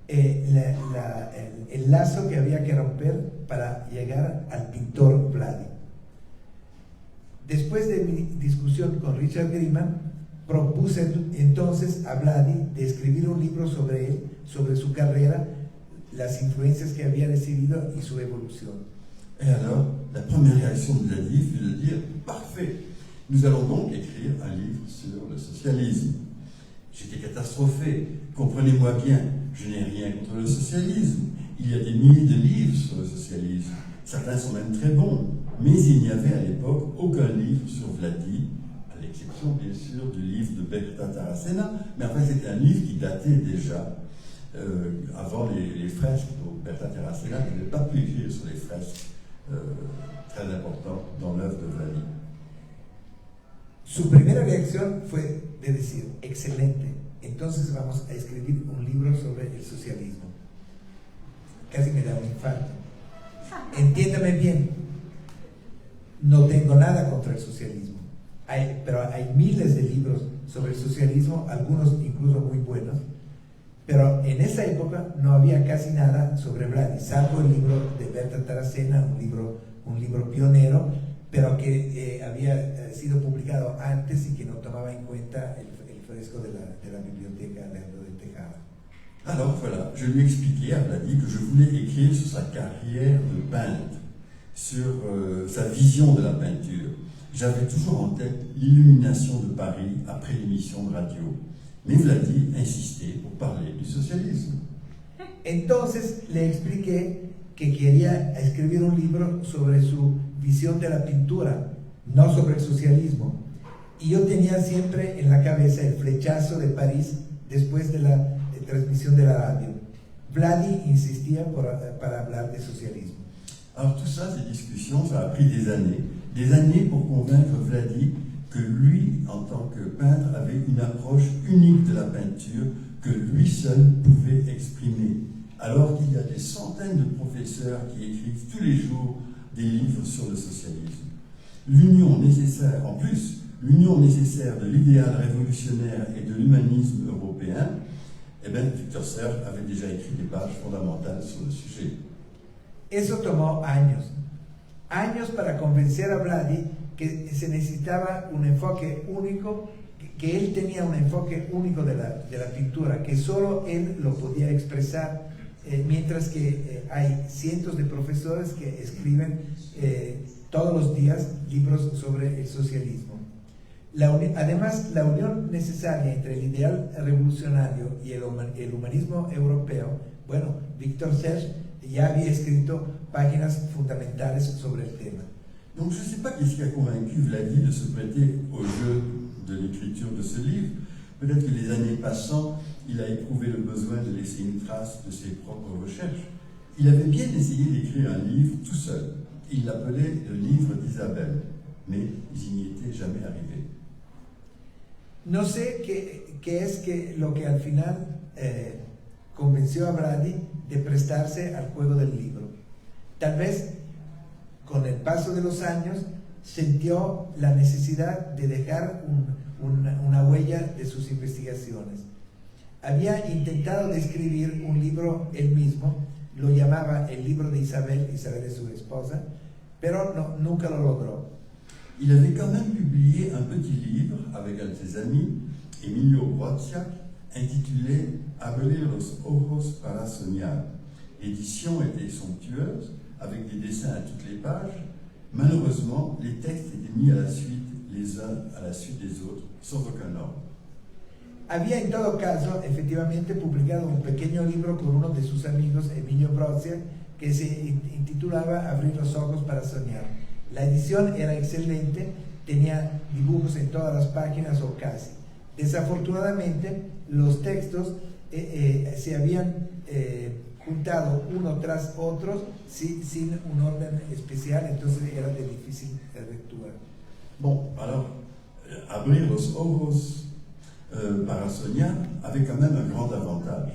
el lazo que había que romper para llegar al pintor Vladi. Después de mi discusión con Richard Grimman, propuse entonces a Vladi de escribir un libro sobre él, sobre su carrera, las influencias que había recibido y su evolución. Et alors, la première réaction de Vladi fut de dire: parfait, nous allons donc écrire un livre sur le socialisme. J'étais catastrophé, comprenez-moi bien, je n'ai rien contre le socialisme. Il y a des milliers de livres sur le socialisme, certains sont même très bons, mais il n'y avait à l'époque aucun livre sur Vladi, à l'exception bien sûr du livre de Berta Tarasena, mais enfin c'était un livre qui datait déjà avant les fresques. Donc Berta Tarasena n'avait pas pu écrire sur les fresques très importantes dans l'œuvre de Vladi. Su primera reacción fue de decir: excelente, entonces vamos a escribir un libro sobre el socialismo. Casi me da un infarto. Entiéndame bien, no tengo nada contra el socialismo, pero hay miles de libros sobre el socialismo, algunos incluso muy buenos, pero en esa época no había casi nada sobre Vladi, salvo el libro de Berta Tarasena, un libro pionero, pero que había sido publicado antes y que no tomaba en cuenta el fresco de la biblioteca Leandro de Tejada. Alors voilà, je lui ai expliqué à Vladi que je voulais écrire sur sa carrière de peintre, sur sa vision de la peinture. J'avais toujours en tête l'illumination de Paris après l'émission de radio. Mais Vladi insistait pour parler du socialisme. Entonces le expliqué que quería escribir un libro sobre su visión de la pintura, no sobre el socialismo. Y yo tenía siempre en la cabeza el flechazo de París después de la transmisión de la radio. Vladi insistía para hablar de socialismo. Alors tout ça, ces discussions, ça a pris des années pour convaincre Vladi que lui, en tant que peintre, avait une approche unique de la peinture que lui seul pouvait exprimer. Alors qu'il y a des centaines de professeurs qui écrivent tous les jours des livres sur le socialisme. L'union nécessaire de l'idéal révolutionnaire et de l'humanisme européen, eh bien, Victor Serge avait déjà écrit des pages fondamentales sur le sujet. Eso tomó años para convencer a Vladi que se necesitaba un enfoque único, que él tenía un enfoque único de la pintura, que solo él lo podía expresar, mientras que hay cientos de profesores que escriben todos los días libros sobre el socialismo. Además, la unión necesaria entre el ideal revolucionario y el humanismo europeo, bueno, Victor Serge ya había escrito páginas fundamentales sobre el tema. Donc je ne sais pas qu'est-ce qui a convaincu Vladi de se prêter au jeu de l'écriture de ce livre. Peut-être que les années passant, il a éprouvé le besoin de laisser une trace de ses propres recherches. Il avait bien essayé d'écrire un livre tout seul. Il l'appelait le livre d'Isabelle, mais il n'y était jamais arrivé. No sé qué es lo que al final convenció a Vladi de prestarse al juego del libro. Tal vez con el paso de los años sintió la necesidad de dejar una huella de sus investigaciones. Había intentado de escribir un libro él mismo, lo llamaba el libro de Isabel es su esposa, pero nunca lo logró. Il avait quand même publié un petit livre avec un de ses amis, Emilio Wojciak, intitulé Abrir los ojos para soñar. L'édition était somptueuse, avec des dessins à toutes les pages. Malheureusement, les textes étaient mis à la suite, les uns à la suite des autres, sans aucun ordre. Había en todo caso efectivamente publicado un pequeño libro con uno de sus amigos, Emilio Wojciak, que se intitulaba Abrir los ojos para soñar. La edición era excelente, tenía dibujos en todas las páginas o casi. Desafortunadamente, los textos se habían juntado uno tras otro sin un orden especial, entonces era de difícil lectura. Bon, alors, Abrir los ojos para soñar avait quand même un grand avantage.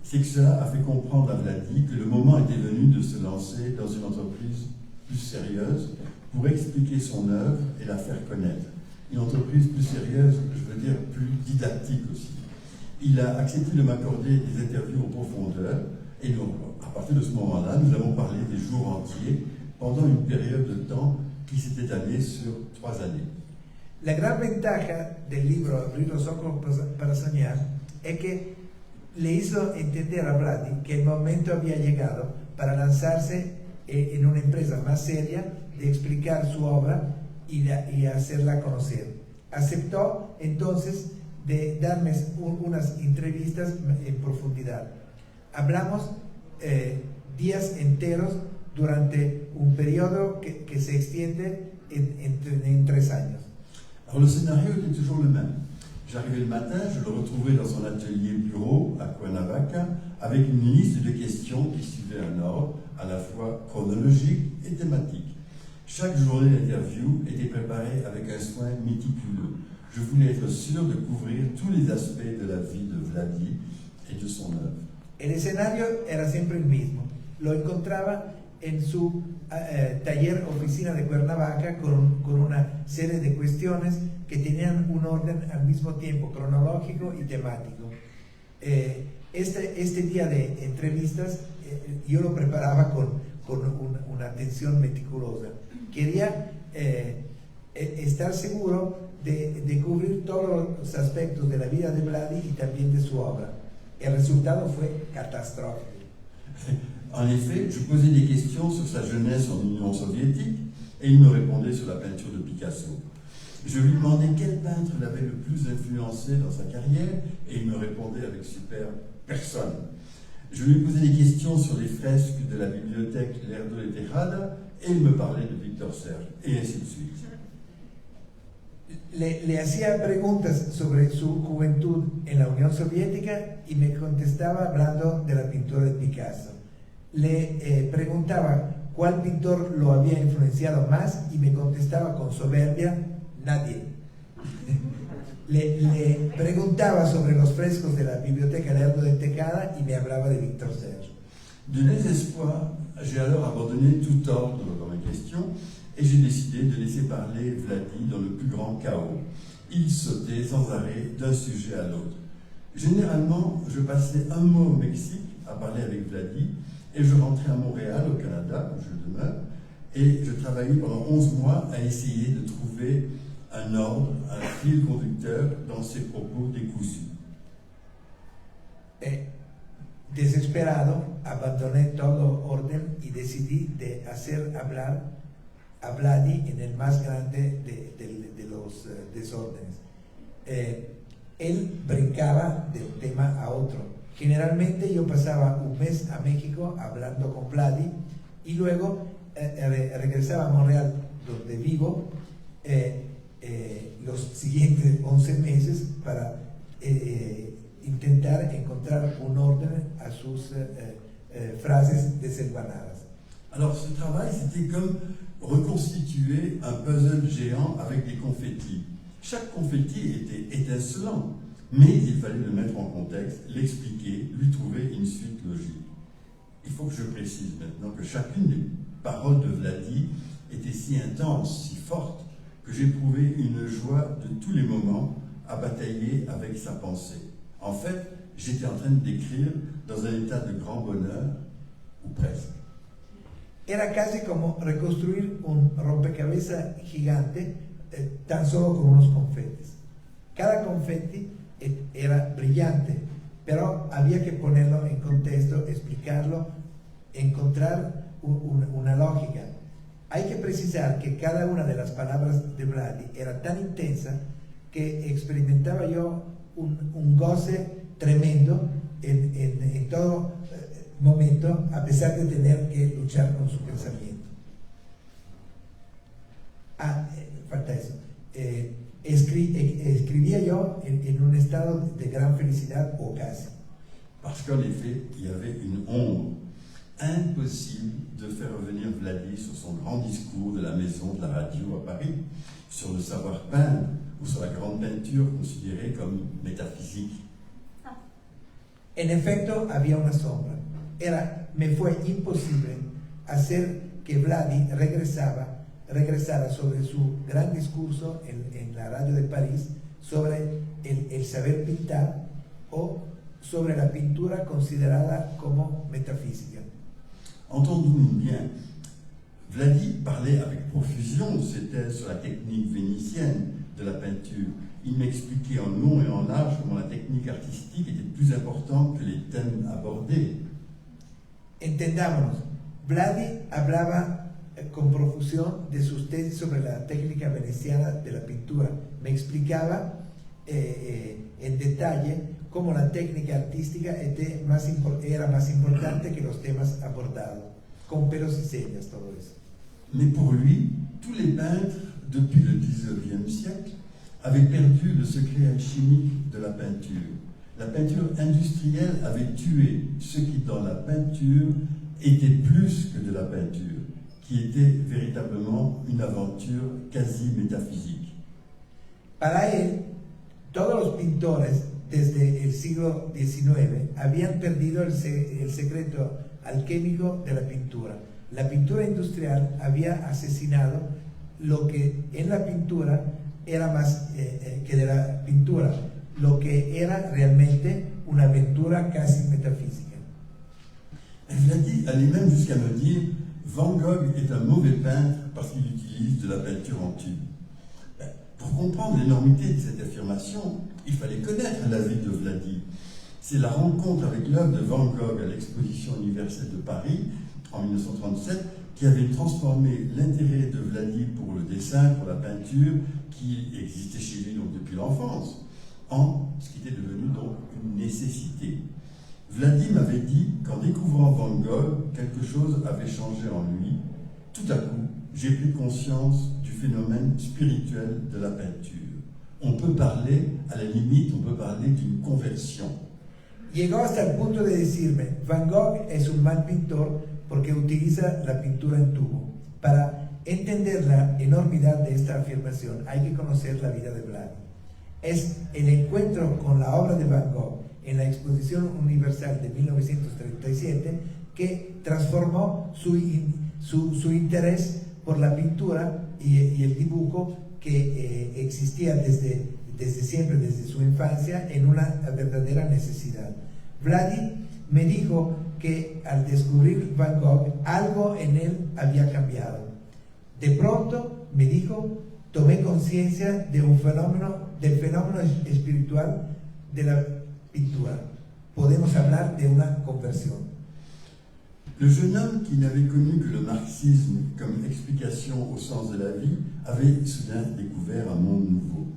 C'est que cela a fait comprendre à Vladi que le moment était venu de se lancer dans une entreprise plus sérieuse pour expliquer son œuvre et la faire connaître. Une entreprise plus sérieuse, je veux dire plus didactique aussi. Il a accepté de m'accorder des interviews en profondeur et donc, à partir de ce moment-là, nous avons parlé des jours entiers pendant une période de temps qui s'est étalée sur 3 années. La gran ventaja del libro Abrir los ojos para soñar es que le hizo entender a Vladi que el momento había llegado para lanzarse en una empresa más seria, de explicar su obra y hacerla conocer. Aceptó entonces de darme unas entrevistas en profundidad. Hablamos días enteros durante un periodo que se extiende en 3 años. Alors le scénario était toujours le même. J'arrivais le matin, je le retrouvais dans son atelier bureau à Cuernavaca avec une liste de questions qui suivait un ordre à la fois chronologique et thématique. Chaque journée d'interview était préparée avec un soin méticuleux. Je voulais être sûr de couvrir tous les aspects de la vie de Vladi et de son œuvre. El escenario era siempre el mismo. Lo encontraba en su taller oficina de Cuernavaca con una serie de cuestiones que tenían un orden al mismo tiempo cronológico y temático. Este día de entrevistas yo lo preparaba con una atención meticulosa. Quería estar seguro de cubrir todos los aspectos de la vida de Vladi y también de su obra. El resultado fue catastrófico. En effet, je posais des questions sur sa jeunesse en Union soviétique et il me répondait sur la peinture de Picasso. Je lui demandais quel peintre l'avait le plus influencé dans sa carrière et il me répondait avec super personne. Je lui posais des questions sur les fresques de la bibliothèque Lerdo de Tejada et il me parlait de Victor Serge et ainsi de suite. Le hacía preguntas sobre su juventud en la Unión Soviética y me contestaba hablando de la pintura de Picasso. Le preguntaba cuál pintor lo había influenciado más y me contestaba con soberbia, nadie. Le preguntaba sobre los frescos de la biblioteca Lerdo de Tejada y me hablaba de Victor Serge. De désespoir, j'ai alors abandonné tout ordre dans mes questions et j'ai décidé de laisser parler Vladi dans le plus grand chaos. Il sautait sans arrêt d'un sujet à l'autre. Généralement, je passais un mois au Mexique à parler avec Vladi et je rentrais à Montréal, au Canada, où je demeure, et je travaillais pendant 11 mois à essayer de trouver un ordre, un fil conducteur dans ses propos décousus. Desesperado, abandoné todo orden y decidí de hacer hablar a Vladi en el más grande de los desórdenes. Él brincaba de un tema a otro. Generalmente yo pasaba un mes a México hablando con Vladi y luego regresaba a Montreal, donde vivo, los siguientes 11 meses para intentar encontrar un orden a sus frases desenvanadas. Alors ce travail, c'était comme reconstituer un puzzle géant avec des confettis. Chaque confetti était étincelant, mais il fallait le mettre en contexte, l'expliquer, lui trouver une suite logique. Il faut que je précise maintenant que chacune des paroles de Vladi était si intense, si forte, que j'éprouvais une joie de tous les moments à batailler avec sa pensée. En fait, j'étais en train d'écrire dans un état de grand bonheur, ou presque. Era casi como reconstruir un rompecabezas gigante tan solo con unos confetes. Cada confetti era brillante, pero había que ponerlo en contexto, explicarlo, encontrar una lógica. Hay que precisar que cada una de las palabras de Vladi era tan intensa que experimentaba yo un goce tremendo en todo momento, a pesar de tener que luchar con su pensamiento. Falta eso. Escribía yo en un estado de gran felicidad o casi. Parce qu'en effet, il y avait une ombre. Impossible de faire revenir Vladi sur son grand discours de la maison de la radio à Paris, sur le savoir peindre ou sur la grande peinture considérée comme métaphysique. En efecto, había una sombra. Me fue imposible hacer que Vladi regresara sobre su gran discurso en la radio de París sobre el saber pintar o sobre la pintura considerada como metafísica. Entendons-nous bien, Vladi parlait avec profusion de ses thèses sur la technique vénitienne de la peinture. Il m'expliquait en long et en large comment la technique artistique était plus importante que les thèmes abordés. Entendámonos, Vladi hablaba con profusión de sus tesis sobre la técnica veneciana de la pintura. Me explicaba en detalle cómo la técnica artística era más importante que los temas abordados, con pelos y señas, todo eso. Mais pour lui, tous les peintres, depuis le XIXe siècle, avaient perdu le secret alchimique de la peinture. La peinture industrielle avait tué ce qui, dans la peinture, était plus que de la peinture, qui était véritablement une aventure quasi métaphysique. Para él, todos los pintores desde el siglo XIX habían perdido el secreto alquímico de la pintura. La pintura industrial había asesinado lo que en la pintura era más que de la pintura, lo que era realmente una aventura casi metafísica. Vladi allait même jusqu'à me dire Van Gogh est un mauvais peintre parce qu'il utilise de la peinture en tube. Pour comprendre l'énormité de cette affirmation, il fallait connaître la vie de Vladi. C'est la rencontre avec l'œuvre de Van Gogh à l'exposition universelle de Paris en 1937 qui avait transformé l'intérêt de Vladi pour le dessin, pour la peinture, qui existait chez lui donc depuis l'enfance, en ce qui était devenu donc une nécessité. Vladi m'avait dit qu'en découvrant Van Gogh, quelque chose avait changé en lui. Tout à coup, j'ai pris conscience du phénomène spirituel de la peinture. On peut parler, à la limite, on peut parler d'une conversion. Llegó hasta el punto de decirme, Van Gogh es un mal pintor porque utiliza la pintura en tubo. Para entender la enormidad de esta afirmación hay que conocer la vida de Vladi. Es el encuentro con la obra de Van Gogh en la Exposición Universal de 1937 que transformó su interés por la pintura y el dibujo que existía desde siempre, desde su infancia, en una verdadera necesidad. Vladi me dijo que al descubrir Van Gogh, algo en él había cambiado. De pronto, me dijo, tomé conciencia del fenómeno espiritual de la pintura. Podemos hablar de una conversión. Le jeune homme qui n'avait connu que le marxisme comme explication au sens de la vie avait soudain découvert un monde nouveau.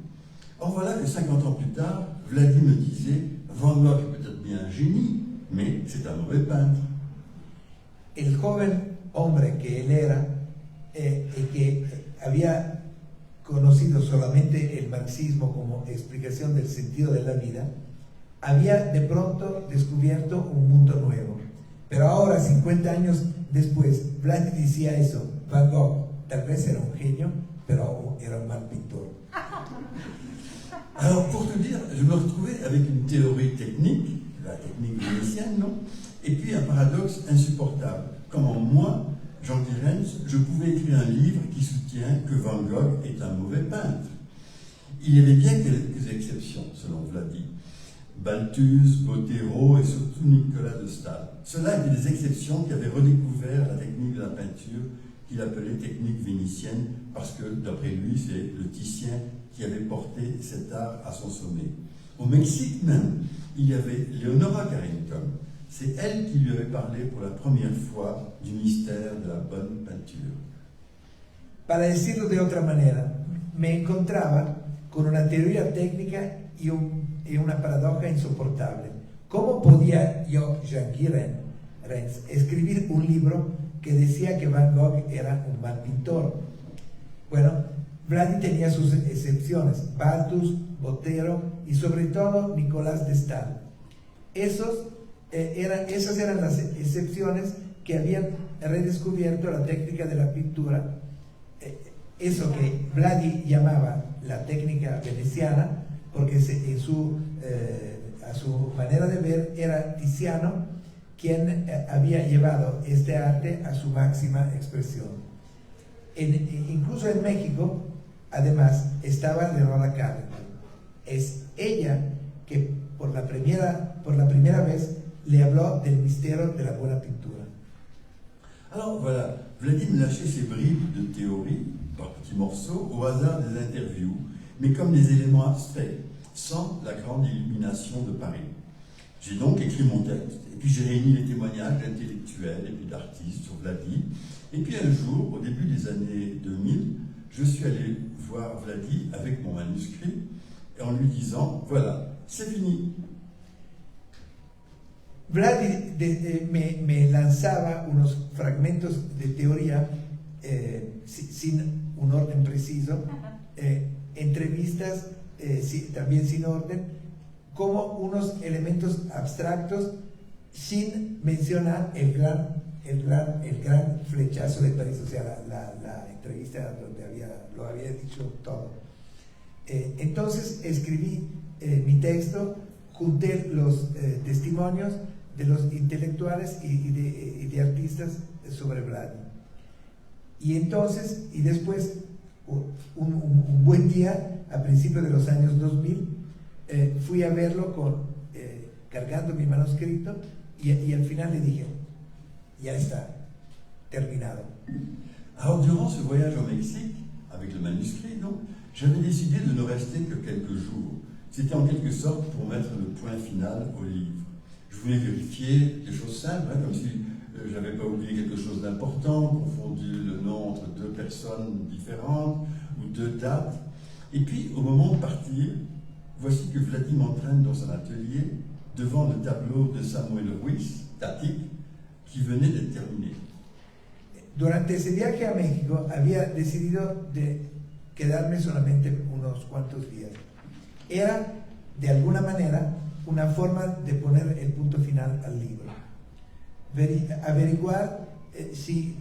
Or voilà que 50 ans plus tard, Vladi me disait Van Gogh est peut-être bien un génie, mais c'est un mauvais peintre. El joven hombre que él era y que había conocido solamente el marxismo como explicación del sentido de la vida, había de pronto descubierto un mundo nuevo. Pero ahora, 50 años después, Vladi decía eso, Van Gogh tal vez era un genio, pero era un mal pintor. Alors pour te dire, je me retrouvais avec une théorie technique, la technique vénitienne, non? Et puis un paradoxe insupportable. Comment moi, Jean Guirens, je pouvais écrire un livre qui soutient que Van Gogh est un mauvais peintre. Il y avait bien quelques exceptions, selon Vladi. Balthus, Botero et surtout Nicolas de Staël. Cela étaient des exceptions qui avaient redécouvert la technique de la peinture qu'il appelait technique vénitienne parce que, d'après lui, c'est le Titien qui avait porté cet art à son sommet. Au Mexique même, il y avait Leonora Carrington. C'est elle qui lui avait parlé pour la première fois du mystère de la bonne peinture. Para decirlo de otra manera, me encontraba con una teoría técnica y una paradoja insoportable. ¿Cómo podía yo, Jean-Guy Renz, escribir un libro que decía que Van Gogh era un mal pintor? Bueno, Vladi tenía sus excepciones, Balthus, Botero y sobre todo Nicolás de Stael. Esas eran las excepciones que habían redescubierto la técnica de la pintura, eso que Vladi llamaba la técnica veneciana, porque a su manera de ver era Tiziano quien había llevado este arte a su máxima expresión. Incluso en México, además, estaba Leonora Carrington. Es ella que por la primera vez le habló del misterio de la buena pintura. Alors voilà, Vladi me lâchait ses bribes de théorie, par petits morceaux, au hasard des interviews, mais comme des éléments abstraits, sans la grande illumination de Paris. J'ai donc écrit mon texte, et puis j'ai réuni les témoignages d'intellectuels et puis d'artistes sur Vladi. Et puis un jour, au début des années 2000, je suis allé voir Vladi avec mon manuscrit, et en lui disant, voilà, c'est fini. Vladi me lanzaba unos fragmentos de teoría sin un orden preciso, entrevistas también sin orden, como unos elementos abstractos sin mencionar el gran flechazo de París, o sea, la entrevista donde lo había dicho todo. Entonces escribí mi texto, junté los testimonios de los intelectuales y de artistas sobre Vladi. Y después, un buen día, a principios de los años 2000, fui a verlo cargando mi manuscrito y al final le dije, ya está, terminado. Alors durant ce voyage au Mexique, avec le manuscrit, donc, j'avais décidé de ne rester que quelques jours. C'était en quelque sorte pour mettre le point final au livre. Je voulais vérifier des choses simples, comme si j'avais pas oublié quelque chose d'important, confondu le nom entre deux personnes différentes ou deux dates. Et puis, au moment de partir, voici que Vladi m'entraîne dans un atelier devant le tableau de Samuel Ruiz, Tatic, qui venait d'être terminé. Durante ese viaje a México había decidido de quedarme solamente unos cuantos días. Era, de alguna manera, una forma de poner el punto final al libro. Averiguar si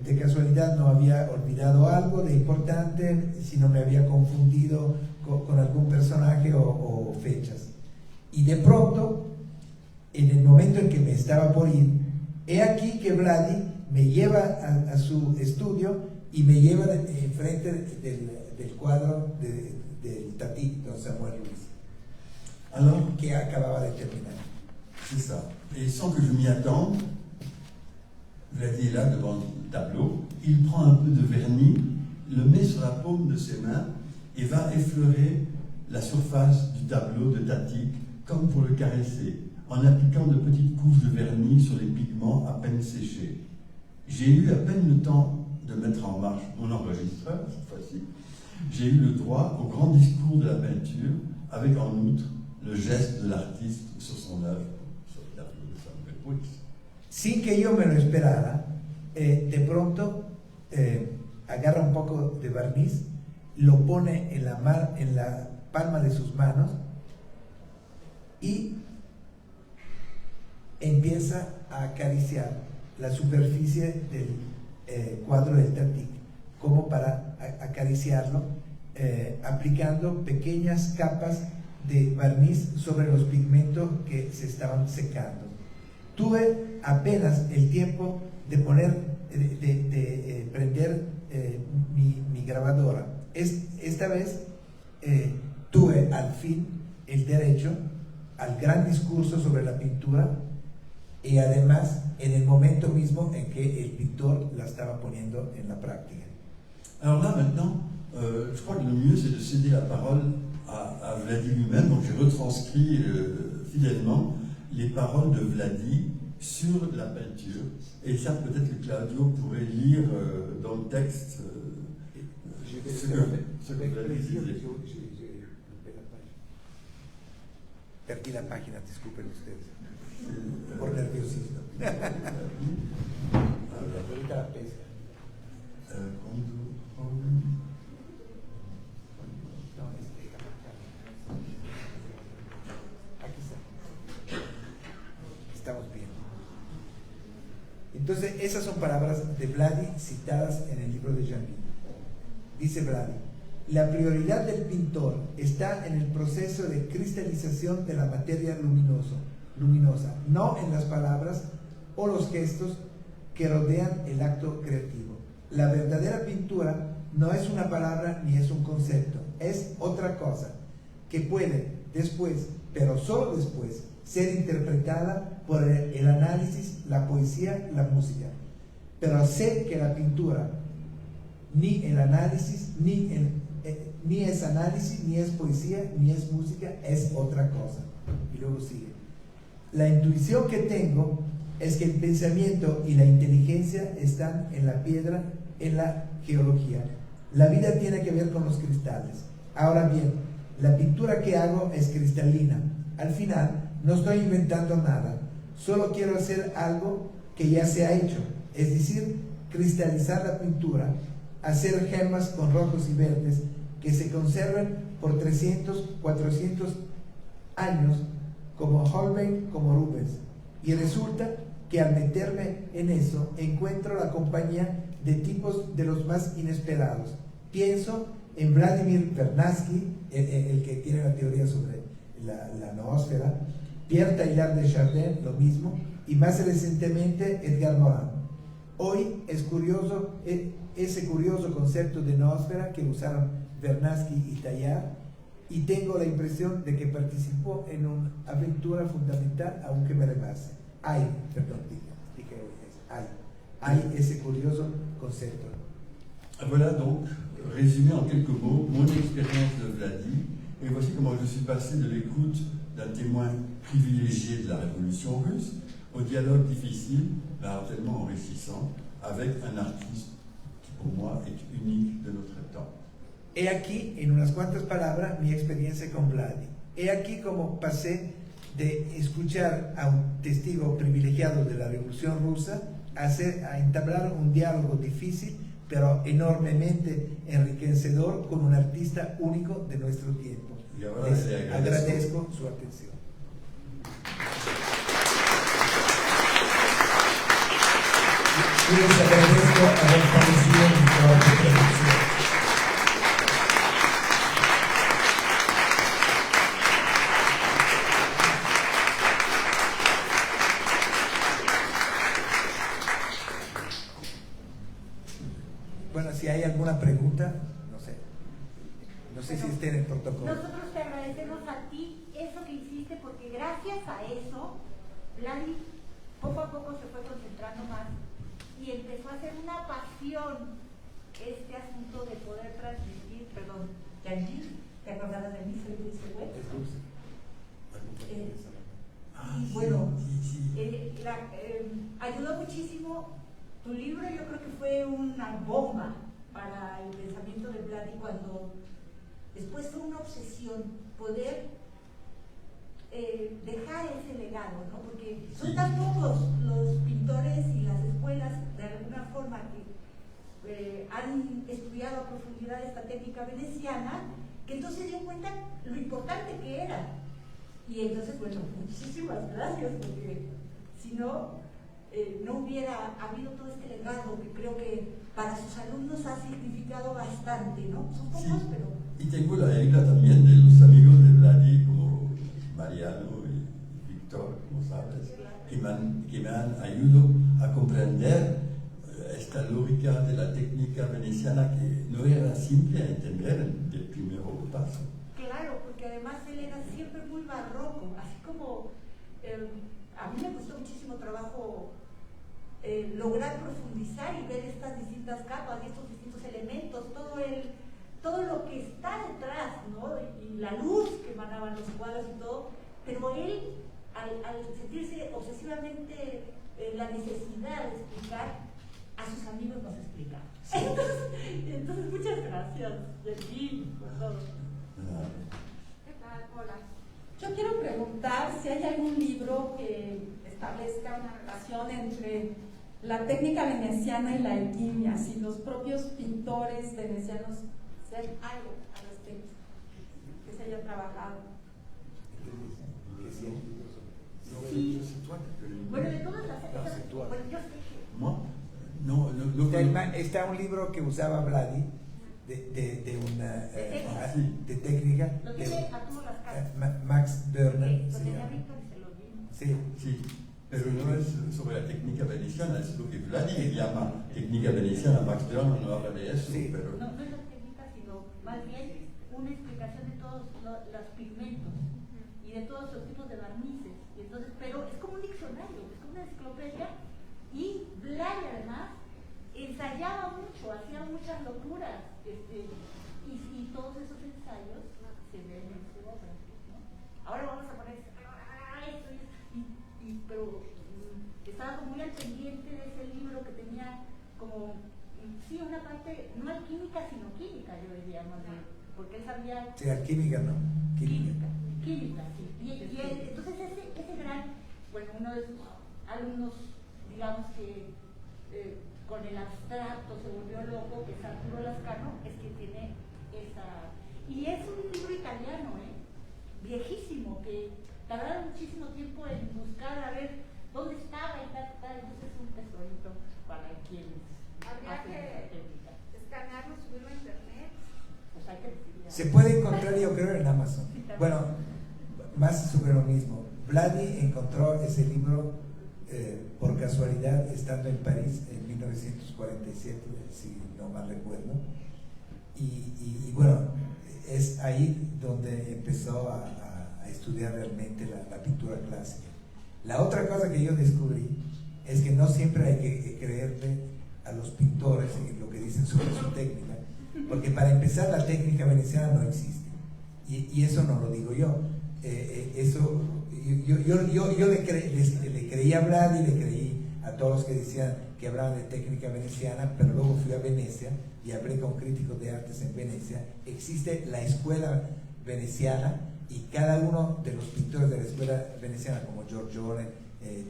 de casualidad no había olvidado algo de importante, si no me había confundido con algún personaje o fechas. Y de pronto, en el momento en que me estaba por ir, he aquí que Vladi me lleva a su estudio y me lleva enfrente del cuadro del Tati, don Samuel Ruiz, Alors, que acababa de terminar. c'est ça. Et sans que je m'y attende, Vladi est là devant le tableau, il prend un peu de vernis, le met sur la paume de ses mains et va effleurer la surface du tableau de Tatic comme pour le caresser, en appliquant de petites couches de vernis sur les pigments à peine séchés. J'ai eu à peine le temps de mettre en marche mon enregistreur, cette fois-ci. J'ai eu le droit au grand discours de la peinture, avec en outre le geste de l'artiste sur son œuvre, sur le tableau de Samuel Ruiz. Sin que yo me lo esperara, de pronto agarra un poco de barniz, lo pone en la palma de sus manos y empieza a acariciar la superficie del cuadro del Tatic, como para acariciarlo, aplicando pequeñas capas de barniz sobre los pigmentos que se estaban secando. Tuve apenas el tiempo de prender mi grabadora. Esta vez tuve al fin el derecho al gran discurso sobre la pintura y además en el momento mismo en que el pintor la estaba poniendo en la práctica. Alors là, maintenant, je crois que le mieux c'est de céder la parole à Vladi lui-même. Donc j'ai retranscrit fidèlement les paroles de Vladi sur la peinture. Et ça, peut-être que Claudio pourrait lire dans le texte ce que Vladi disait. Perdí la página, disculpen ustedes. Por nerviosismo. Ahorita la pesca. Aquí está. Estamos bien. Entonces, esas son palabras de Vladi citadas en el libro de Jean-Guy. Dice Vladi: la prioridad del pintor está en el proceso de cristalización de la materia luminosa, no en las palabras o los gestos que rodean el acto creativo. La verdadera pintura no es una palabra ni es un concepto, es otra cosa, que puede después, pero solo después, ser interpretada por el análisis, la poesía, la música. Pero sé que la pintura, ni el análisis, ni es análisis, ni es poesía, ni es música, es otra cosa. Y luego sigue: la intuición que tengo es que el pensamiento y la inteligencia están en la piedra, en la geología. La vida tiene que ver con los cristales. Ahora bien, la pintura que hago es cristalina. Al final, no estoy inventando nada. Solo quiero hacer algo que ya se ha hecho, es decir, cristalizar la pintura, hacer gemas con rojos y verdes que se conserven por 300, 400 años, como Holbein, como Rubens. Y resulta que al meterme en eso encuentro la compañía de tipos de los más inesperados. Pienso en Vladimir Vernadsky, el que tiene la teoría sobre la noósfera, Pierre Teilhard de Chardin, lo mismo, y más recientemente Edgar Morin. Hoy es curioso ese curioso concepto de noósfera que usaron Vernadsky y Teilhard, y tengo la impresión de que participó en una aventura fundamental, aunque me rebase. Hay ese curioso concepto. Voilà donc, résumé en quelques mots, mon expérience de Vladi, et voici comment je suis passé de l'écoute d'un témoin privilégié de la révolution russe au dialogue difficile, mais tellement enrichissant, avec un artiste qui pour moi est unique de notre temps. He aquí, en unas cuantas palabras, mi experiencia con Vladi. He aquí cómo pasé de escuchar a un testigo privilegiado de la Revolución Rusa a entablar un diálogo difícil, pero enormemente enriquecedor con un artista único de nuestro tiempo. Y ahora Les le agradezco su atención. Y les agradezco haber aparecido en mi trabajo de traducción. Bueno, si hay alguna pregunta, no sé si esté en el protocolo. Nosotros te agradecemos a ti eso que hiciste, porque gracias a eso, Vladi poco a poco se fue concentrando más y empezó a hacer una pasión este asunto de poder transmitir, perdón, Jean-Guy, ¿te acordabas de mí? Soy Luis Güell. Es dulce. Y bueno, ayudó muchísimo. Tu libro yo creo que fue una bomba para el pensamiento de Vladi, cuando después fue una obsesión poder dejar ese legado, ¿no? Porque son tan pocos los pintores y las escuelas de alguna forma que han estudiado a profundidad esta técnica veneciana, que entonces se dio cuenta lo importante que era. Y entonces, bueno, muchísimas gracias, porque si no, no hubiera habido todo este legado que creo que para sus alumnos ha significado bastante, ¿no? Son pocos, Sí. pero... Y tengo la ayuda también de los amigos de Vladi, como Mariano y Víctor, como sabes, que me han ayudado a comprender esta lógica de la técnica veneciana, que no era simple a entender en el primer paso. Claro, porque además él era siempre muy barroco, así como a mí me costó muchísimo trabajo lograr profundizar y ver estas distintas capas y estos distintos elementos, todo la luz que emanaban los cuadros y todo, pero él, al sentirse obsesivamente la necesidad de explicar, a sus amigos nos explicaba. Entonces, muchas gracias, Yergin, por todo. ¿Qué tal? Hola. Yo quiero preguntar si hay algún libro que establezca una relación entre la técnica veneciana y la alquimia, si los propios pintores venecianos sean algo al respecto, que se haya trabajado. Sí. Bueno, de todas las bueno, yo sé que... No, Está un libro que usaba Vladi de técnica. Lo tiene Arturo Lascano. Max Dörner. Lo se tenía llama. Víctor y se lo dimos. Sí. Sí, pero no es sobre la técnica veneciana, es lo que Vladi llama técnica veneciana. Max Dörner no habla de eso, Sí. pero... No es la técnica, sino más bien una explicación de todos los pigmentos y de todos los tipos de barnices. Y entonces, pero es como un diccionario, es como una enciclopedia. Y Vladi además ensayaba mucho, hacía muchas locuras, y todos esos ensayos se ven en su obra, ¿no? Ahora vamos a poner esto, pero estaba como muy al pendiente de ese libro que tenía como, sí, una parte, no alquímica, sino química, yo diría más bien, porque él sabía... Sí, alquímica, ¿no? Química, sí. Y entonces ese gran, bueno, uno de sus alumnos, digamos que con el abstracto se volvió loco, que es Arturo Lascano, es que tiene esa... Y es un libro italiano, viejísimo, que tardaron muchísimo tiempo en buscar a ver dónde estaba y tal, entonces es un tesorito para quienes Habría hacen que esa técnica. escanearlo, subirlo a internet. Pues hay que decidir. Se puede encontrar, yo creo, en Amazon. Sí, también. Bueno, más sobre lo mismo. Vladi encontró ese libro por casualidad estando en París en 1947, si no mal recuerdo. Y bueno, es ahí donde empezó a estudiar realmente la pintura clásica. La otra cosa que yo descubrí es que no siempre hay que creerle a los pintores en lo que dicen sobre su técnica, porque para empezar la técnica veneciana no existe, y eso no lo digo yo. Eso yo le creí a Vladi, le creí a todos los que decían que hablaban de técnica veneciana, pero luego fui a Venecia y hablé con críticos de artes en Venecia. Existe la escuela veneciana y cada uno de los pintores de la escuela veneciana, como Giorgione,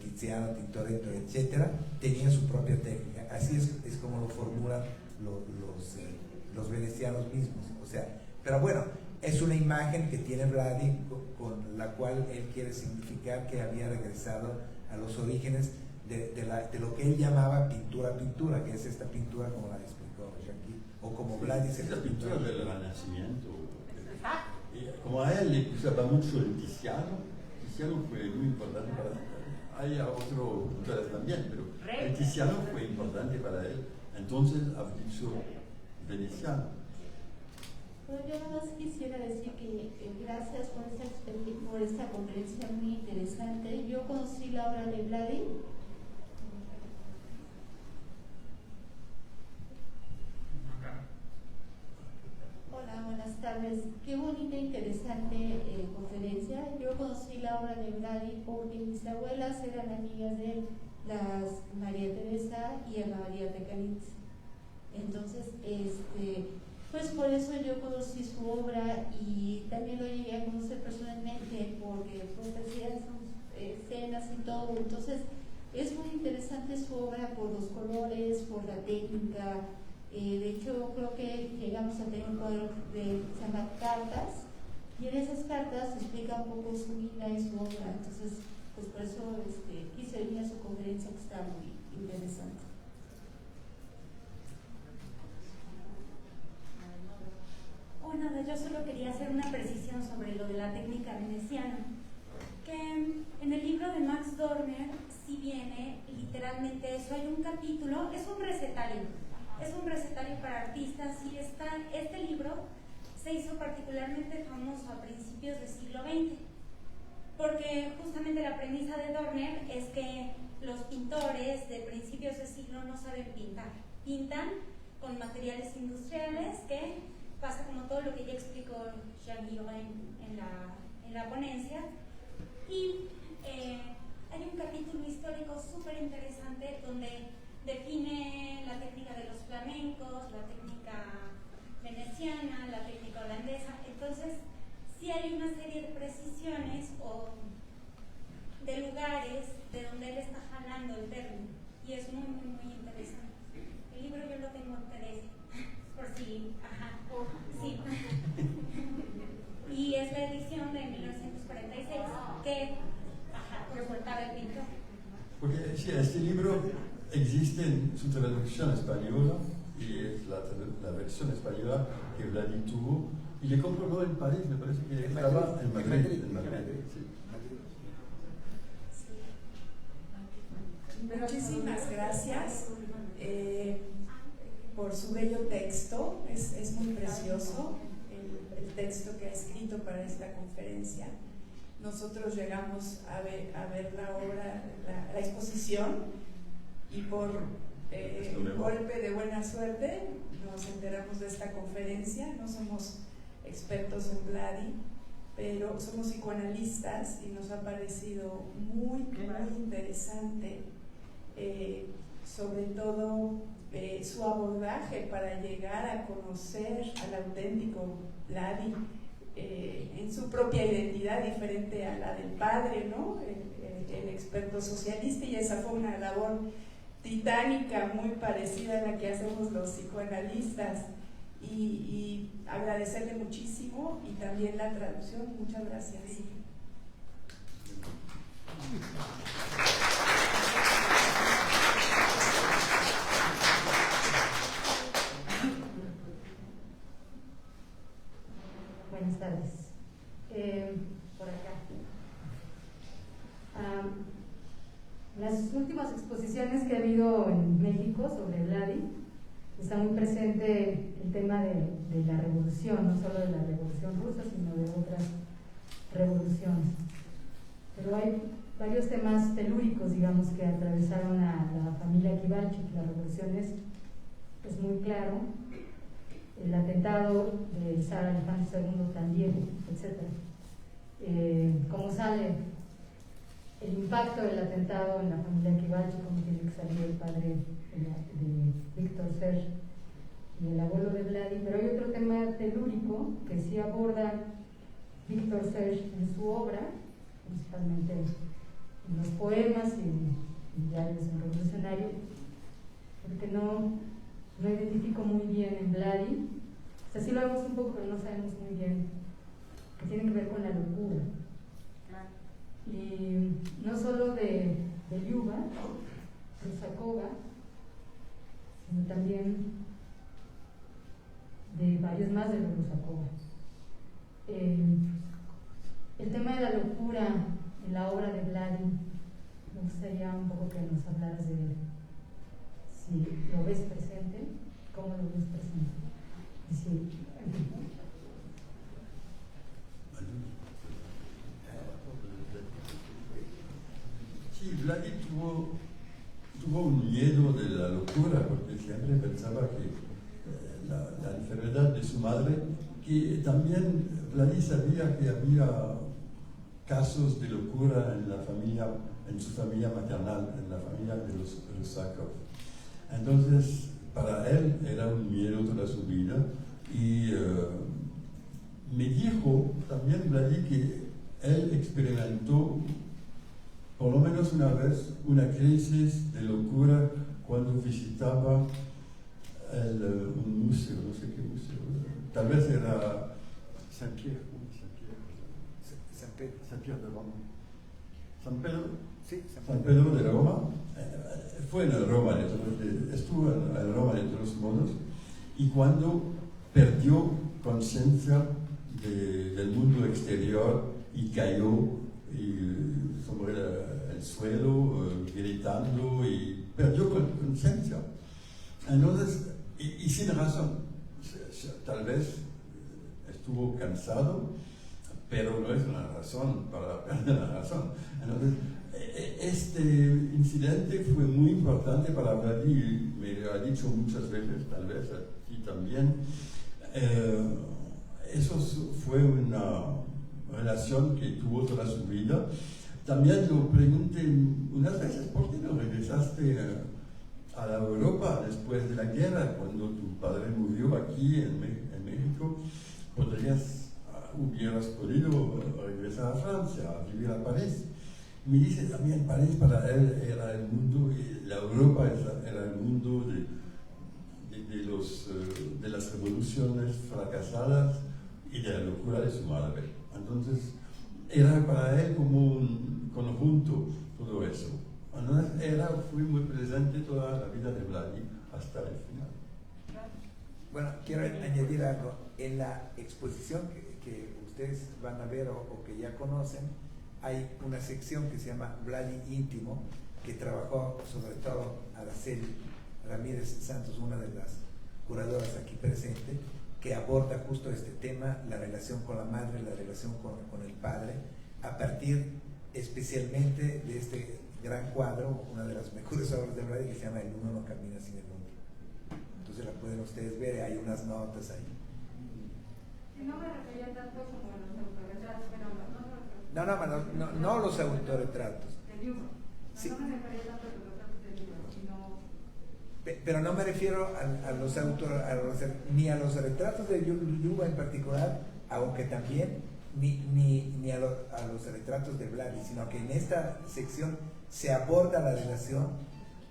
Tiziano, Tintoretto, etcétera, tenía su propia técnica. Así es como lo formulan los venecianos mismos. O sea, pero bueno, es una imagen que tiene Vladi con la cual él quiere significar que había regresado a los orígenes de lo que él llamaba pintura, que es esta pintura como la explicó Jean-Guy, o como Vladi se la la pintura del Renacimiento. Exacto. Como a él le gustaba mucho el Tiziano fue muy importante para él. Hay otros pintores también, pero el Tiziano fue importante para él. Entonces ha dicho veneciano. Bueno, yo nada más quisiera decir que gracias por esta conferencia muy interesante. Yo conocí la obra de Vladi. Hola, buenas tardes. Qué bonita e interesante conferencia. Yo conocí la obra de Vladi porque mis abuelas eran amigas de las María Teresa y Ana María de Calitz. Entonces, pues por eso yo conocí su obra y también lo llegué a conocer personalmente porque pues hacía sus escenas y todo. Entonces es muy interesante su obra por los colores, por la técnica. De hecho creo que llegamos a tener un cuadro que se llama Cartas y en esas cartas explica un poco su vida y su obra. Entonces pues por eso quise venir a su conferencia, que está muy interesante. Nada, yo solo quería hacer una precisión sobre lo de la técnica veneciana, que en el libro de Max Dörner sí viene literalmente eso. Hay un capítulo, es un recetario para artistas, y este libro se hizo particularmente famoso a principios del siglo XX, porque justamente la premisa de Dörner es que los pintores de principios de siglo no saben pintar, pintan con materiales industriales que pasa como todo lo que ya explicó Jean-Guy en la ponencia. Y hay un capítulo histórico súper interesante donde define la técnica de los flamencos, la técnica veneciana, la técnica holandesa. Entonces, sí hay una serie de precisiones o de lugares de donde él está jalando el término, y es muy, muy, muy interesante. El libro yo lo tengo en PDF, por si, sí. Y es la edición de 1946 que reportaba el pintor. Porque sí, este libro existe en su traducción española, y es la versión española que Vladi tuvo, y le compró en París, me parece que estaba en Madrid. Sí. Muchísimas gracias por su bello texto, es muy precioso el texto que ha escrito para esta conferencia. Nosotros llegamos a ver la obra, la exposición, y por golpe de buena suerte nos enteramos de esta conferencia. No somos expertos en Vladi, pero somos psicoanalistas y nos ha parecido muy, muy interesante, sobre todo su abordaje para llegar a conocer al auténtico Vladi en su propia identidad, diferente a la del padre, ¿no? El experto socialista, y esa fue una labor titánica muy parecida a la que hacemos los psicoanalistas, y agradecerle muchísimo, y también la traducción. Muchas gracias. Buenas tardes. Por acá. Las últimas exposiciones que ha habido en México sobre Vladi, está muy presente el tema de la revolución, no solo de la revolución rusa, sino de otras revoluciones. Pero hay varios temas telúricos, digamos, que atravesaron a la familia Kivalchik. La revolución es muy claro. El atentado de Zar Alejandro II también, etc. ¿Cómo sale el impacto del atentado en la familia Kivalchik? ¿Cómo tiene que salir el padre de Víctor Serge y el abuelo de Vladi? Pero hay otro tema telúrico que sí aborda Víctor Serge en su obra, principalmente en los poemas y en diarios en revolucionario, porque no identifico muy bien en Vladi. O sea, sí lo vemos un poco, pero no sabemos muy bien, que tiene que ver con la locura. Y no solo de Lyuba, Rusakova, sino también de varios más de los Rusakova. El tema de la locura en la obra de Vladi, me gustaría un poco que nos hablaras de si lo ves presente, cómo lo ves presente. Y si, Sí, Vladi tuvo un miedo de la locura, porque siempre pensaba que la enfermedad de su madre, que también Vladi sabía que había casos de locura en su familia maternal, en la familia de los Rusakov. Entonces, para él era un miedo toda su vida, y me dijo también Vladi que él experimentó por lo menos una vez una crisis de locura cuando visitaba un museo, no sé qué museo, tal vez era Saint-Pierre de Roma. San Pedro de Roma. Fue en Roma, estuvo en Roma de todos modos, y cuando perdió conciencia del mundo exterior y cayó sobre el suelo, gritando, y perdió conciencia. Entonces, y sin razón, tal vez estuvo cansado, pero no es una razón para perder la razón. Entonces, este incidente fue muy importante para Vladi, me lo ha dicho muchas veces, tal vez a ti también. Eso fue una relación que tuvo toda su vida. También lo pregunté unas veces, ¿por qué no regresaste a la Europa después de la guerra? Cuando tu padre murió aquí en México, hubieras podido regresar a Francia, a vivir a París. Me dice también, París para él era el mundo, y la Europa era el mundo de las revoluciones fracasadas y de la locura de su madre. Entonces, era para él como un conjunto todo eso. Entonces, fui muy presente toda la vida de Vladi hasta el final. Bueno, quiero añadir algo. En la exposición que ustedes van a ver o que ya conocen, hay una sección que se llama Vladi Íntimo, que trabajó sobre todo Araceli Ramírez Santos, una de las curadoras aquí presentes, que aborda justo este tema, la relación con la madre, la relación con el padre, a partir especialmente de este gran cuadro, una de las mejores obras de Vladi, que se llama El uno no camina sin el otro. Entonces la pueden ustedes ver, hay unas notas ahí. No me refería tanto como a los autorretratos, pero No los autorretratos. del libro. Sí. No me refería tanto a los retratos del libro, sino... Pero no me refiero ni a los retratos de Yuba en particular, aunque también, ni a los retratos de Vladi, sino que en esta sección se aborda la relación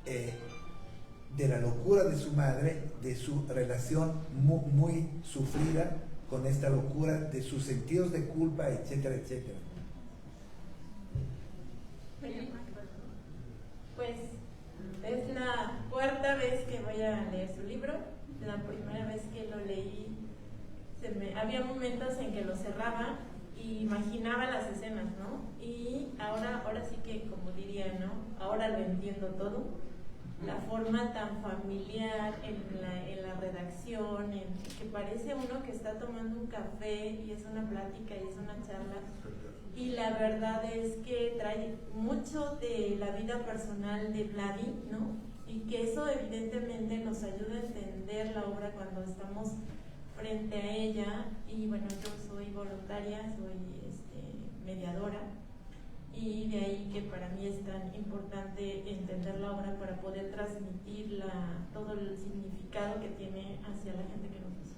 de la locura de su madre, de su relación muy sufrida con esta locura, de sus sentidos de culpa, etcétera, etcétera. Pues es la cuarta vez que voy a leer su libro. La primera vez que lo leí, había momentos en que lo cerraba y imaginaba las escenas, ¿no? Y ahora sí que, como diría, ¿no? Ahora lo entiendo todo. La forma tan familiar en la redacción, que parece uno que está tomando un café y es una plática y es una charla. Y la verdad es que trae mucho de la vida personal de Vladi, ¿no? Y que eso evidentemente nos ayuda a entender la obra cuando estamos frente a ella. Y bueno, yo soy voluntaria, soy mediadora, y de ahí que para mí es tan importante entender la obra para poder transmitir todo el significado que tiene hacia la gente que nos usa.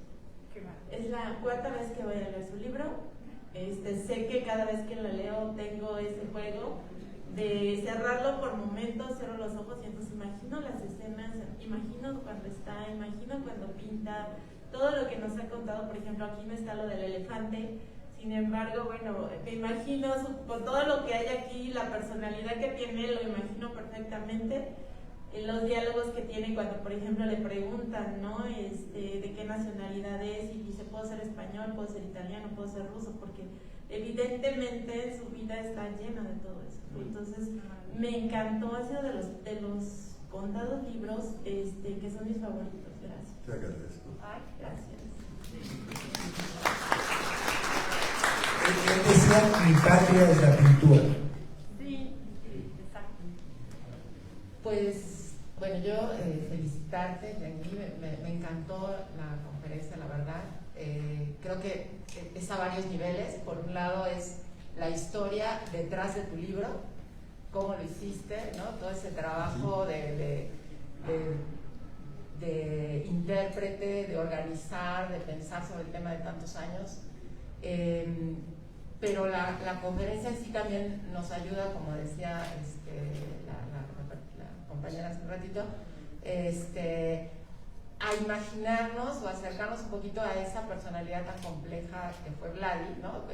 Es la cuarta vez que voy a leer su libro. Sé que cada vez que la leo tengo ese juego de cerrarlo por momentos, cierro los ojos y entonces imagino las escenas, imagino cuando pinta, todo lo que nos ha contado. Por ejemplo, aquí no está lo del elefante. Sin embargo, bueno, me imagino con todo lo que hay aquí, la personalidad que tiene, lo imagino perfectamente. Los diálogos que tiene cuando, por ejemplo, le preguntan, ¿no? De qué nacionalidad es, y dice, puedo ser español, puedo ser italiano, puedo ser ruso, porque evidentemente su vida está llena de todo eso. Entonces, me encantó, ha sido de los contados libros que son mis favoritos. Gracias. Te agradezco. Ay, gracias. Él decía, mi patria es la pintura. Sí, exacto. Pues, bueno, yo felicitarte, Yangi, me encantó la conferencia, la verdad. Creo que es a varios niveles. Por un lado es la historia detrás de tu libro, cómo lo hiciste, ¿no? Todo ese trabajo de intérprete, de organizar, de pensar sobre el tema de tantos años. Pero la conferencia en sí también nos ayuda, como decía la compañera hace un ratito, a imaginarnos o acercarnos un poquito a esa personalidad tan compleja que fue Vladi, ¿no?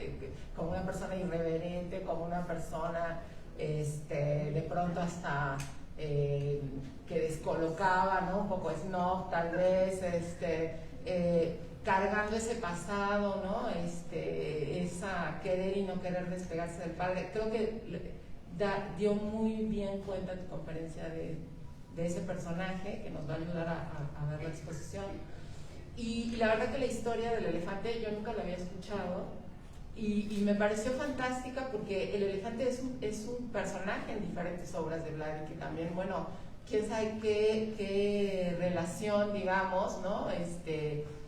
Como una persona irreverente, como una persona de pronto hasta que descolocaba, ¿no? Un poco snob tal vez, cargando ese pasado, ¿no? Esa querer y no querer despegarse del padre. Creo que dio muy bien cuenta en tu conferencia de ese personaje que nos va a ayudar a ver la exposición. Y la verdad que la historia del elefante yo nunca la había escuchado y me pareció fantástica porque el elefante es un personaje en diferentes obras de Vladi, que también, bueno, quién sabe qué relación, digamos, ¿no?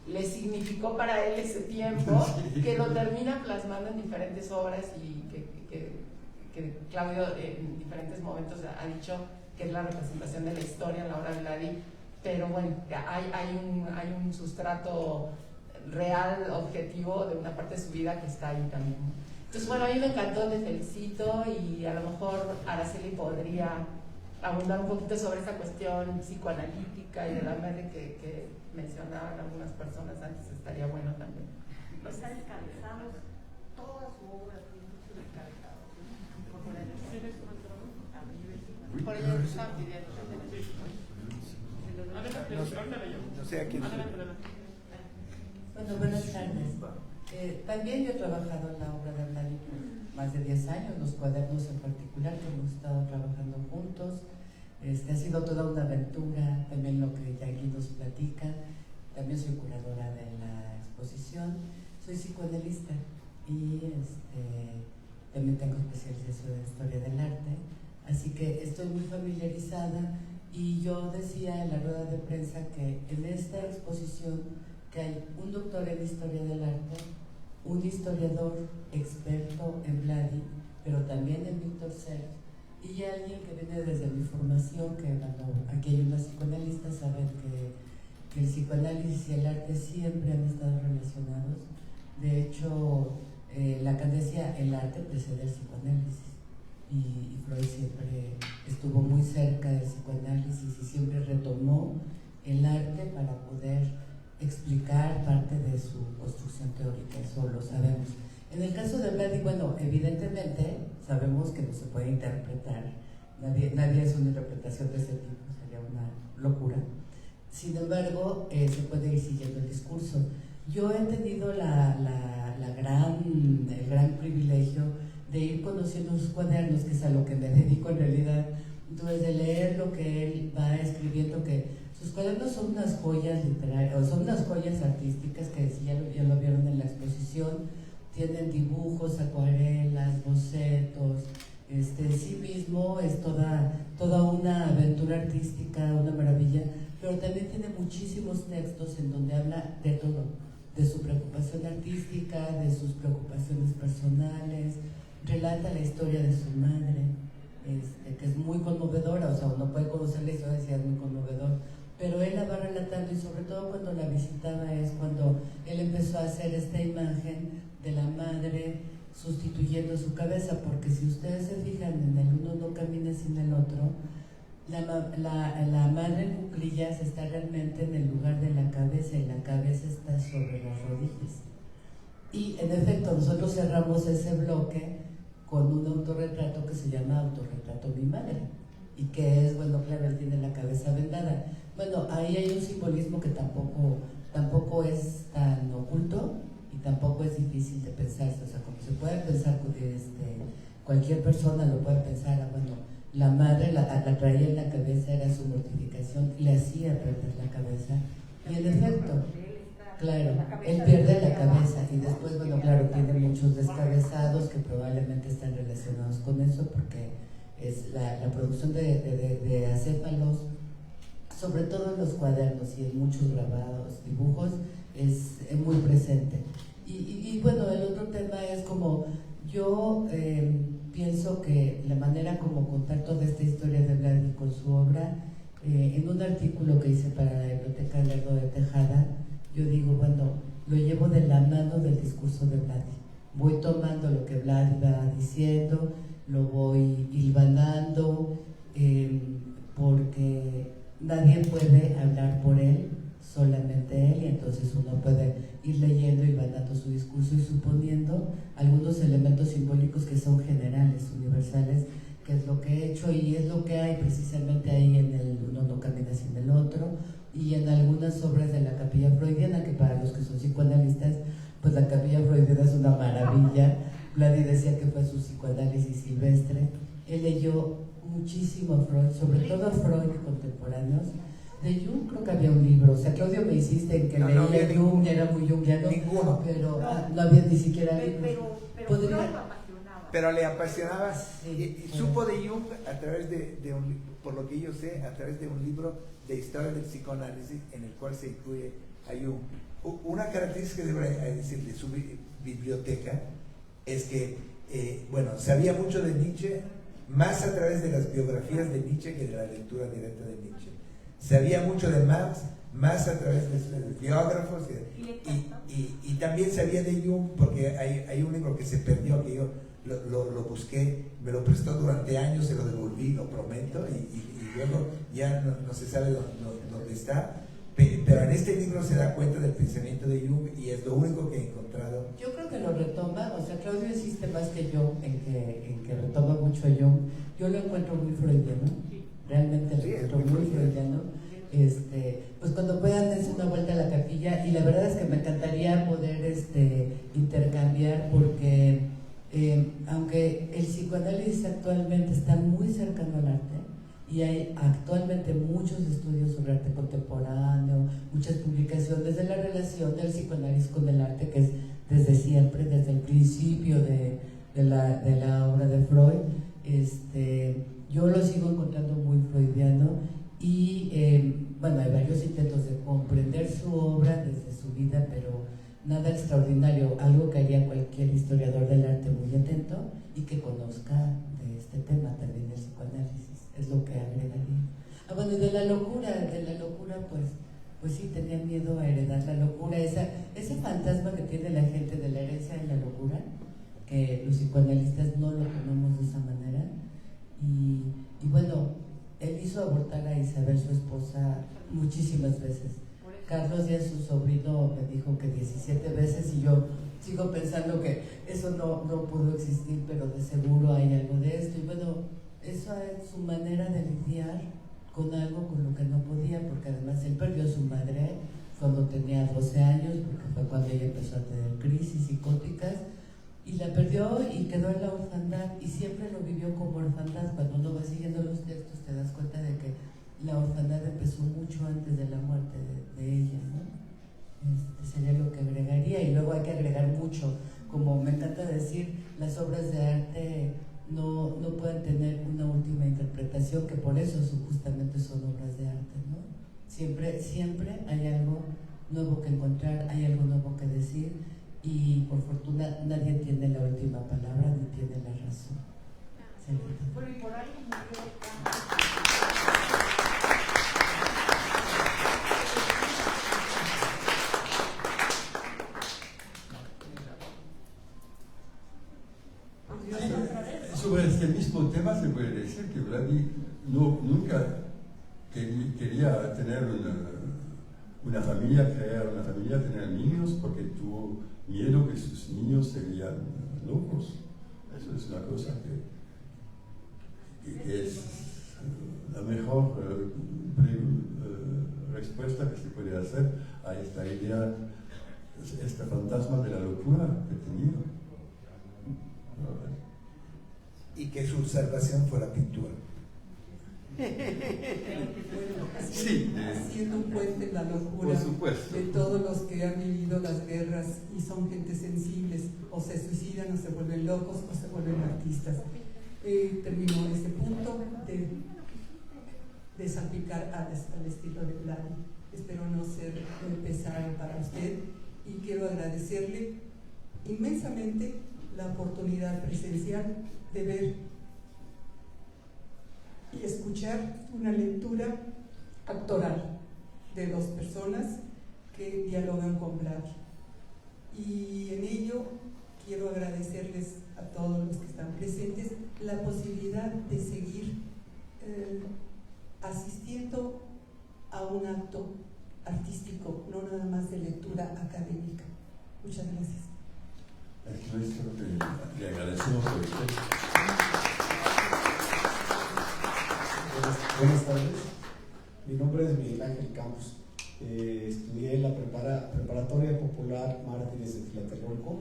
le significó para él ese tiempo, que lo termina plasmando en diferentes obras y que Claudio en diferentes momentos ha dicho que es la representación de la historia en la obra de Vladi, pero bueno, hay un sustrato real, objetivo de una parte de su vida que está ahí también. Entonces, bueno, a mí me encantó, te felicito, y a lo mejor Araceli podría abundar un poquito sobre esa cuestión psicoanalítica y de la madre que mencionaban algunas personas antes, estaría bueno también. Están encabezados, toda su obra tiene muchos encabezados. Por ello están pidiendo. No sé a quién. Bueno, buenas tardes. También yo he trabajado en la obra de Vladi por más de 10 años, los cuadernos en particular, que hemos estado trabajando juntos. Ha sido toda una aventura, también lo que Jackie nos platica. También soy curadora de la exposición, soy psicoanalista y también tengo especialización en historia del arte, así que estoy muy familiarizada. Y yo decía en la rueda de prensa que en esta exposición que hay un doctor en historia del arte, un historiador experto en Vladi, pero también en Víctor Cerf, y alguien que viene desde mi formación, que aquí hay unas psicoanalistas, saben que el psicoanálisis y el arte siempre han estado relacionados. De hecho, Lacan decía, el arte precede al psicoanálisis. Y Freud siempre estuvo muy cerca del psicoanálisis y siempre retomó el arte para poder explicar parte de su construcción teórica, eso lo sabemos. En el caso de Vladi, bueno, evidentemente sabemos que no se puede interpretar, nadie es una interpretación de ese tipo, sería una locura. Sin embargo, se puede ir siguiendo el discurso. Yo he tenido el gran privilegio de ir conociendo sus cuadernos, que es a lo que me dedico en realidad. Entonces, de leer lo que él va escribiendo, que sus cuadernos son unas joyas literarias, o son unas joyas artísticas que ya lo vieron en la exposición. Tienen dibujos, acuarelas, bocetos. En sí mismo es toda una aventura artística, una maravilla, pero también tiene muchísimos textos en donde habla de todo, de su preocupación artística, de sus preocupaciones personales. Relata la historia de su madre, que es muy conmovedora, o sea, uno puede conocer la historia y es muy conmovedor, pero él la va relatando, y sobre todo cuando la visitaba es cuando él empezó a hacer esta imagen de la madre sustituyendo su cabeza, porque si ustedes se fijan, en el uno no camina sin el otro, la madre en cuclillas está realmente en el lugar de la cabeza, y la cabeza está sobre las rodillas. Y en efecto, nosotros cerramos ese bloque con un autorretrato que se llama Autorretrato Mi Madre, y que es, bueno, claro, él tiene la cabeza vendada. Bueno, ahí hay un simbolismo que tampoco es tan oculto y tampoco es difícil de pensarse, o sea, como se puede pensar, cualquier persona lo puede pensar. Bueno, la madre la traía en la cabeza, era su mortificación, le hacía perder la cabeza, y en efecto, claro, él pierde la cabeza, y después, bueno, claro, tiene muchos descabezados que probablemente están relacionados con eso, porque es la producción de acéfalos, sobre todo en los cuadernos y en muchos grabados, dibujos, es muy presente. Y bueno, el otro tema es como, yo pienso que la manera como contar toda esta historia de Vladi con su obra, en un artículo que hice para la Biblioteca Lerdo de Tejada, yo digo, bueno, lo llevo de la mano del discurso de Vladi. Voy tomando lo que Vladi va diciendo, lo voy hilvanando, porque nadie puede hablar por él, solamente él, y entonces uno puede ir leyendo y hilvanando su discurso y suponiendo algunos elementos simbólicos que son generales, universales, que es lo que he hecho y es lo que hay precisamente ahí en el Uno no camina sin el otro, y en algunas obras de la capilla freudiana, que para los que son psicoanalistas, pues la capilla freudiana es una maravilla. Vladi decía que fue su psicoanálisis silvestre. Él leyó muchísimo a Freud, sobre todo a Freud y contemporáneos. De Jung creo que había un libro, o sea, Claudio me insiste en que leía Jung, era muy jungiano, pero no había ni siquiera libros. Pero le apasionaba, sí, supo de Jung a través de un, por lo que yo sé, a través de un libro de historia del psicoanálisis en el cual se incluye una característica de su biblioteca es que, bueno, sabía mucho de Nietzsche, más a través de las biografías de Nietzsche que de la lectura directa de Nietzsche. Sabía mucho de Marx, más a través de sus biógrafos, y también sabía de Jung, porque hay un libro que se perdió, que yo lo busqué, me lo prestó durante años, se lo devolví, lo prometo, y luego ya no se sabe dónde está. Pero en este libro se da cuenta del pensamiento de Jung y es lo único que he encontrado. Yo creo que lo retoma, o sea, Claudio insiste más que yo en que retoma mucho a Jung. Yo lo encuentro muy freudiano, realmente lo encuentro muy freudiano. Pues cuando puedan dense una vuelta a la capilla, y la verdad es que me encantaría poder intercambiar, porque aunque el psicoanálisis actualmente está muy cercano al arte, y hay actualmente muchos estudios sobre arte contemporáneo, muchas publicaciones de la relación del psicoanálisis con el arte, que es desde siempre, desde el principio de la obra de Freud. Yo lo sigo encontrando muy freudiano, y bueno, hay varios intentos de comprender su obra desde su vida, pero nada extraordinario, algo que haría cualquier historiador del arte muy atento y que conozca de este tema también, el psicoanálisis. Es lo que agregaría. Bueno, y de la locura, pues sí, tenía miedo a heredar la locura, ese fantasma que tiene la gente de la herencia de la locura, que los psicoanalistas no lo tomamos de esa manera. Y bueno, él hizo abortar a Isabel, su esposa, muchísimas veces. Carlos ya su sobrino me dijo que 17 veces, y yo sigo pensando que eso no pudo existir, pero de seguro hay algo de esto. Y bueno, eso es su manera de lidiar con algo con lo que no podía, porque además él perdió a su madre cuando tenía 12 años, porque fue cuando ella empezó a tener crisis psicóticas, y la perdió y quedó en la orfandad, y siempre lo vivió como orfandad. Cuando uno va siguiendo los textos te das cuenta de que la orfandad empezó mucho antes de la muerte de ella, ¿no? Sería lo que agregaría. Y luego hay que agregar mucho, como me encanta decir, las obras de arte no pueden tener una última interpretación, que por eso justamente son obras de arte, ¿no? Siempre hay algo nuevo que encontrar, hay algo nuevo que decir, y por fortuna nadie tiene la última palabra ni tiene la razón. Por ahí Sobre este mismo tema se puede decir que Vladi nunca quería tener una familia, crear una familia, tener niños, porque tuvo miedo que sus niños serían locos. Eso es una cosa que es la mejor respuesta que se puede hacer a esta idea, este fantasma de la locura que tenía. Y que su salvación fue la pintura. Sí, haciendo un puente en la locura de todos los que han vivido las guerras y son gente sensibles, o se suicidan, o se vuelven locos, o se vuelven artistas. Terminó ese punto de salpicar al estilo de Vladi. Espero no ser pesado para usted, y quiero agradecerle inmensamente la oportunidad presencial de ver y escuchar una lectura actoral de dos personas que dialogan con Vladi. Y en ello quiero agradecerles a todos los que están presentes la posibilidad de seguir asistiendo a un acto artístico, no nada más de lectura académica. Muchas gracias. Es nuestro que le agradecemos por usted. Buenas tardes, mi nombre es Miguel Ángel Campos. Estudié en la Preparatoria Popular Mártires de Tlatelolco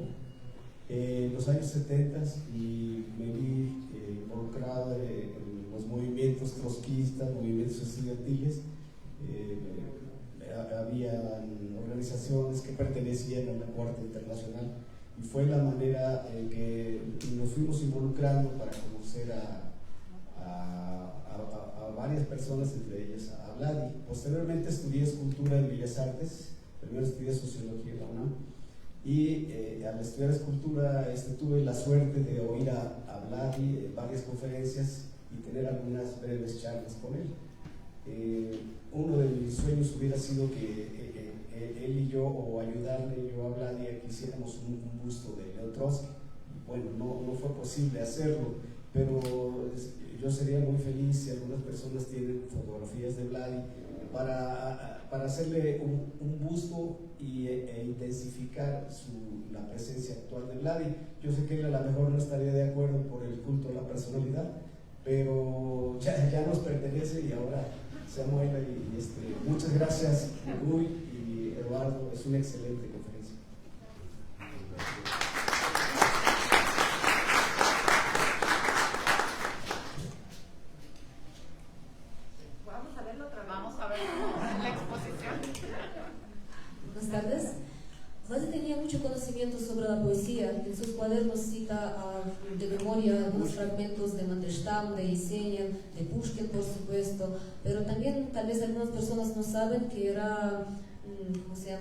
en los años 70 y me vi involucrado en los movimientos trotskistas, movimientos estudiantiles. Había organizaciones que pertenecían a la Cuarta Internacional, y fue la manera en que nos fuimos involucrando para conocer a varias personas, entre ellas a Vladi. Posteriormente estudié escultura en Bellas Artes Primero estudié sociología en la UNAM y al estudiar escultura tuve la suerte de oír a Vladi en varias conferencias y tener algunas breves charlas con él. Uno de mis sueños hubiera sido que él y yo, o ayudarle yo a Vladi a que hiciéramos un busto de Leo Trotsky. Bueno, no fue posible hacerlo, pero yo sería muy feliz si algunas personas tienen fotografías de Vladi para hacerle un busto e intensificar la presencia actual de Vladi. Yo sé que él a lo mejor no estaría de acuerdo por el culto a la personalidad, pero ya nos pertenece y ahora se amuela. Y muchas gracias, Rui y Eduardo, es una excelente conferencia. Vamos a verlo, vamos a ver la exposición. Buenas tardes. Vladi tenía mucho conocimiento sobre la poesía. En sus cuadernos cita de memoria algunos fragmentos de Mandelstam, de Yesenin, de Pushkin, por supuesto, pero también tal vez algunas personas no saben que era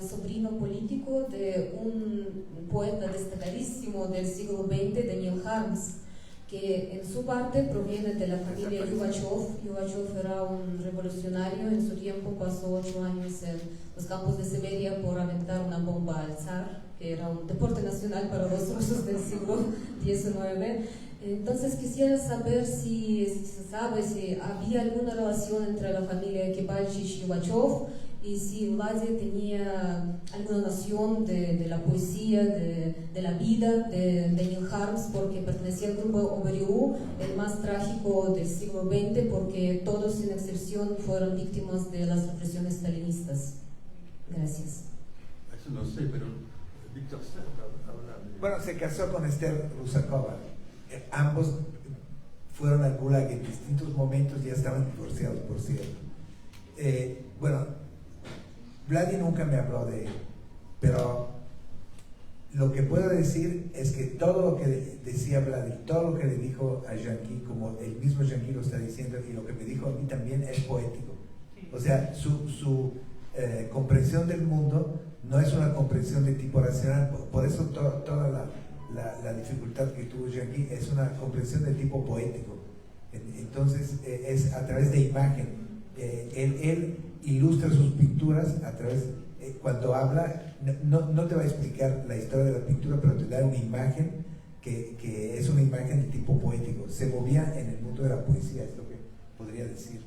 sobrino político de un poeta destacadísimo del siglo XX, Daniel Harms, que en su parte proviene de la familia Yugachov. Yugachov era un revolucionario, en su tiempo pasó 8 años en los campos de Siberia por aventar una bomba al zar, que era un deporte nacional para los rusos del siglo XIX. Entonces quisiera saber si se sabe si había alguna relación entre la familia Kibalchich y Yugachov, y si Vladi tenía alguna noción de la poesía, de la vida de Daniel Harms, porque pertenecía al grupo OBRU, el más trágico del siglo XX, porque todos sin excepción fueron víctimas de las represiones stalinistas. Gracias. Eso no sé, pero Víctor habla de... Bueno, se casó con Esther Rusakova. Ambos fueron al Gulag en distintos momentos, ya estaban divorciados, por cierto. Bueno, Vladi nunca me habló de él, pero lo que puedo decir es que todo lo que decía Vladi, todo lo que le dijo a Jean-Guy, como el mismo Jean-Guy lo está diciendo, y lo que me dijo a mí también, es poético. O sea, su comprensión del mundo no es una comprensión de tipo racional, por eso toda la dificultad que tuvo Jean-Guy es una comprensión de tipo poético. Entonces, es a través de imagen. Él ilustra sus pinturas a través, cuando habla, no te va a explicar la historia de la pintura, pero te da una imagen que es una imagen de tipo poético. Se movía en el mundo de la poesía, es lo que podría decir.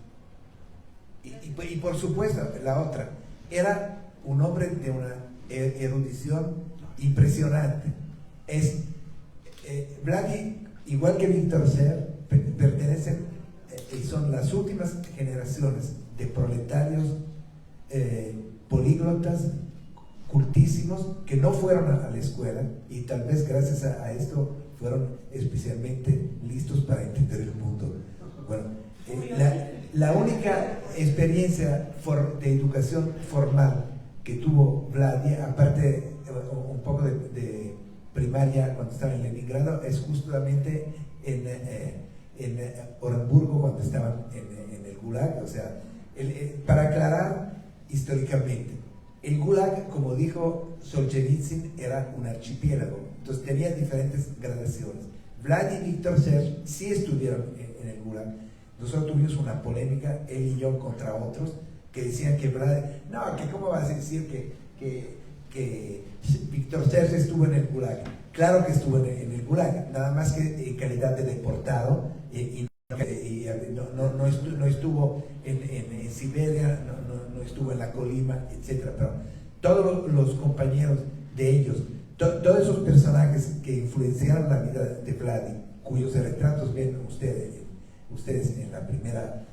Y por supuesto, la otra, era un hombre de una erudición impresionante. Vladi, igual que Víctor Ser, pertenecen y son las últimas generaciones de proletarios políglotas, cultísimos, que no fueron a la escuela y tal vez gracias a esto fueron especialmente listos para entender el mundo. Bueno, la única experiencia de educación formal que tuvo Vladi, aparte un poco de primaria cuando estaba en Leningrado, es justamente en Orenburgo cuando estaban en el Gulag. O sea, para aclarar históricamente, el Gulag, como dijo Solzhenitsyn, era un archipiélago, entonces tenía diferentes gradaciones. Vladi y Víctor Ser sí estuvieron en el Gulag. Nosotros tuvimos una polémica, él y yo, contra otros que decían que Vladi, no, que cómo vas a decir que Víctor Ser estuvo en el Gulag. Claro que estuvo en el Gulag, nada más que en calidad de deportado, y no estuvo en Siberia, no estuvo en la Colima, etc. Pero todos los compañeros de ellos, todos esos personajes que influenciaron la vida de Vladi, cuyos retratos ven ustedes en la primera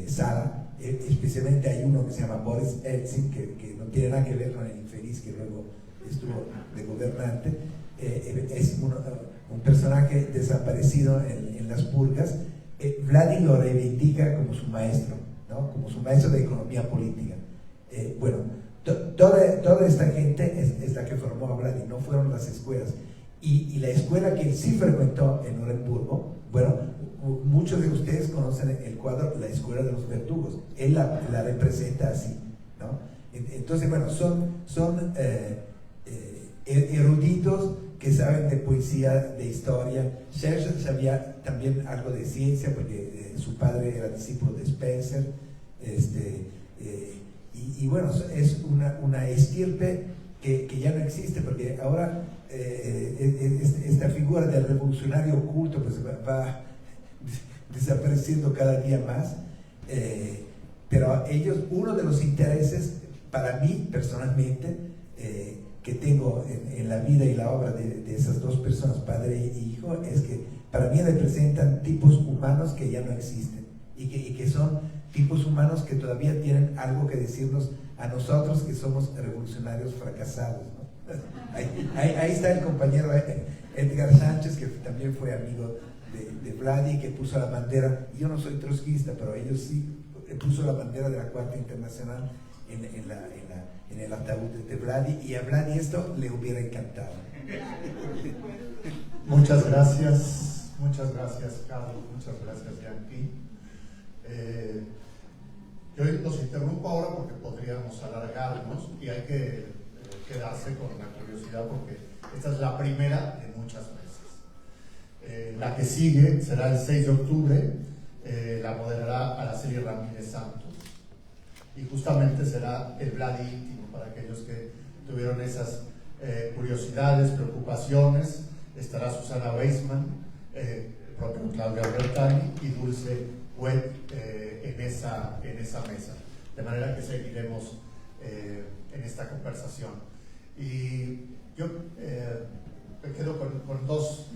sala, especialmente hay uno que se llama Boris Eltsine, que no tiene nada que ver con el infeliz que luego estuvo de gobernante. Es un personaje desaparecido en las purgas. Vladi lo reivindica como su maestro, ¿no? Como su maestro de economía política. Bueno, toda esta gente es la que formó a Vladi, no fueron las escuelas. Y la escuela que él sí frecuentó en Orenburgo, bueno, muchos de ustedes conocen el cuadro La Escuela de los Verdugos. Él la representa así, ¿no? Entonces, bueno, son eruditos que saben de poesía, de historia. Serge sabía también algo de ciencia porque su padre era discípulo de Spencer. Y bueno, es una estirpe que ya no existe, porque ahora esta figura del revolucionario oculto pues va desapareciendo cada día más. Pero ellos, uno de los intereses para mí personalmente que tengo en la vida y la obra de esas dos personas, padre e hijo, es que para mí representan tipos humanos que ya no existen y que son tipos humanos que todavía tienen algo que decirnos a nosotros que somos revolucionarios fracasados, ¿no? Ahí está el compañero Edgar Sánchez, que también fue amigo de Vladi, que puso la bandera. Yo no soy trotskista, pero ellos sí, puso la bandera de la Cuarta Internacional en el ataúd de Vladi, y a Vladi esto le hubiera encantado. Muchas gracias, Carlos, muchas gracias, Yankee. Yo los interrumpo ahora porque podríamos alargarnos y hay que quedarse con la curiosidad porque esta es la primera de muchas veces. La que sigue será el 6 de octubre, la moderará Araceli Ramírez Santos y justamente será el Vladi íntimo para aquellos que tuvieron esas curiosidades, preocupaciones. Estará Susana Weisman, propio Claudia Bertani y Dulce Wet en esa mesa, de manera que seguiremos en esta conversación. Y yo me quedo con dos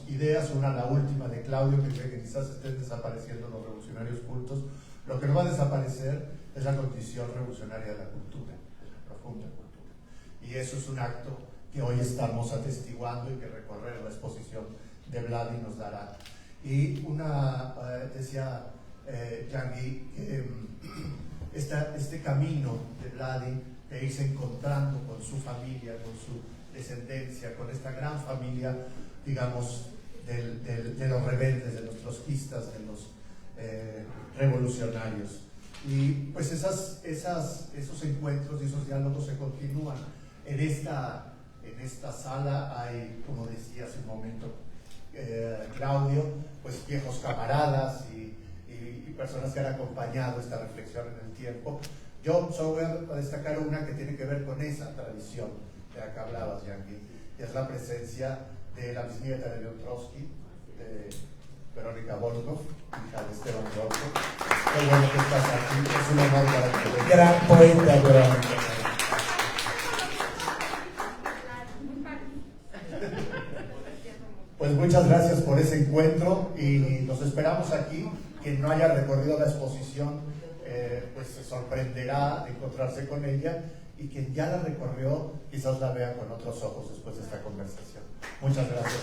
ideas. Una, la última de Claudio, que cree que quizás estén desapareciendo los revolucionarios cultos. Lo que no va a desaparecer es la condición revolucionaria de la cultura, de la profunda cultura, y eso es un acto que hoy estamos atestiguando y que recorrer la exposición de Vladi nos dará. Y decía Yankee, que este camino de Vladi de irse encontrando con su familia, con su descendencia, con esta gran familia, digamos, de los rebeldes, de los trotskistas, de los revolucionarios. Y pues esos encuentros y esos diálogos se continúan. En esta sala hay, como decía hace un momento Claudio, pues viejos camaradas y personas que han acompañado esta reflexión en el tiempo. Yo solo voy a destacar una que tiene que ver con esa tradición de la que hablabas, Yankee, y es la presencia de la bisnieta de León Trotsky, de Verónica Volkov, hija de Esteban Volkov. Qué bueno que estás aquí, es un honor para ti. Gran poeta, Verónica. Pues muchas gracias por ese encuentro y nos esperamos aquí. Quien no haya recorrido la exposición pues se sorprenderá de encontrarse con ella, y quien ya la recorrió quizás la vea con otros ojos después de esta conversación. Muchas gracias.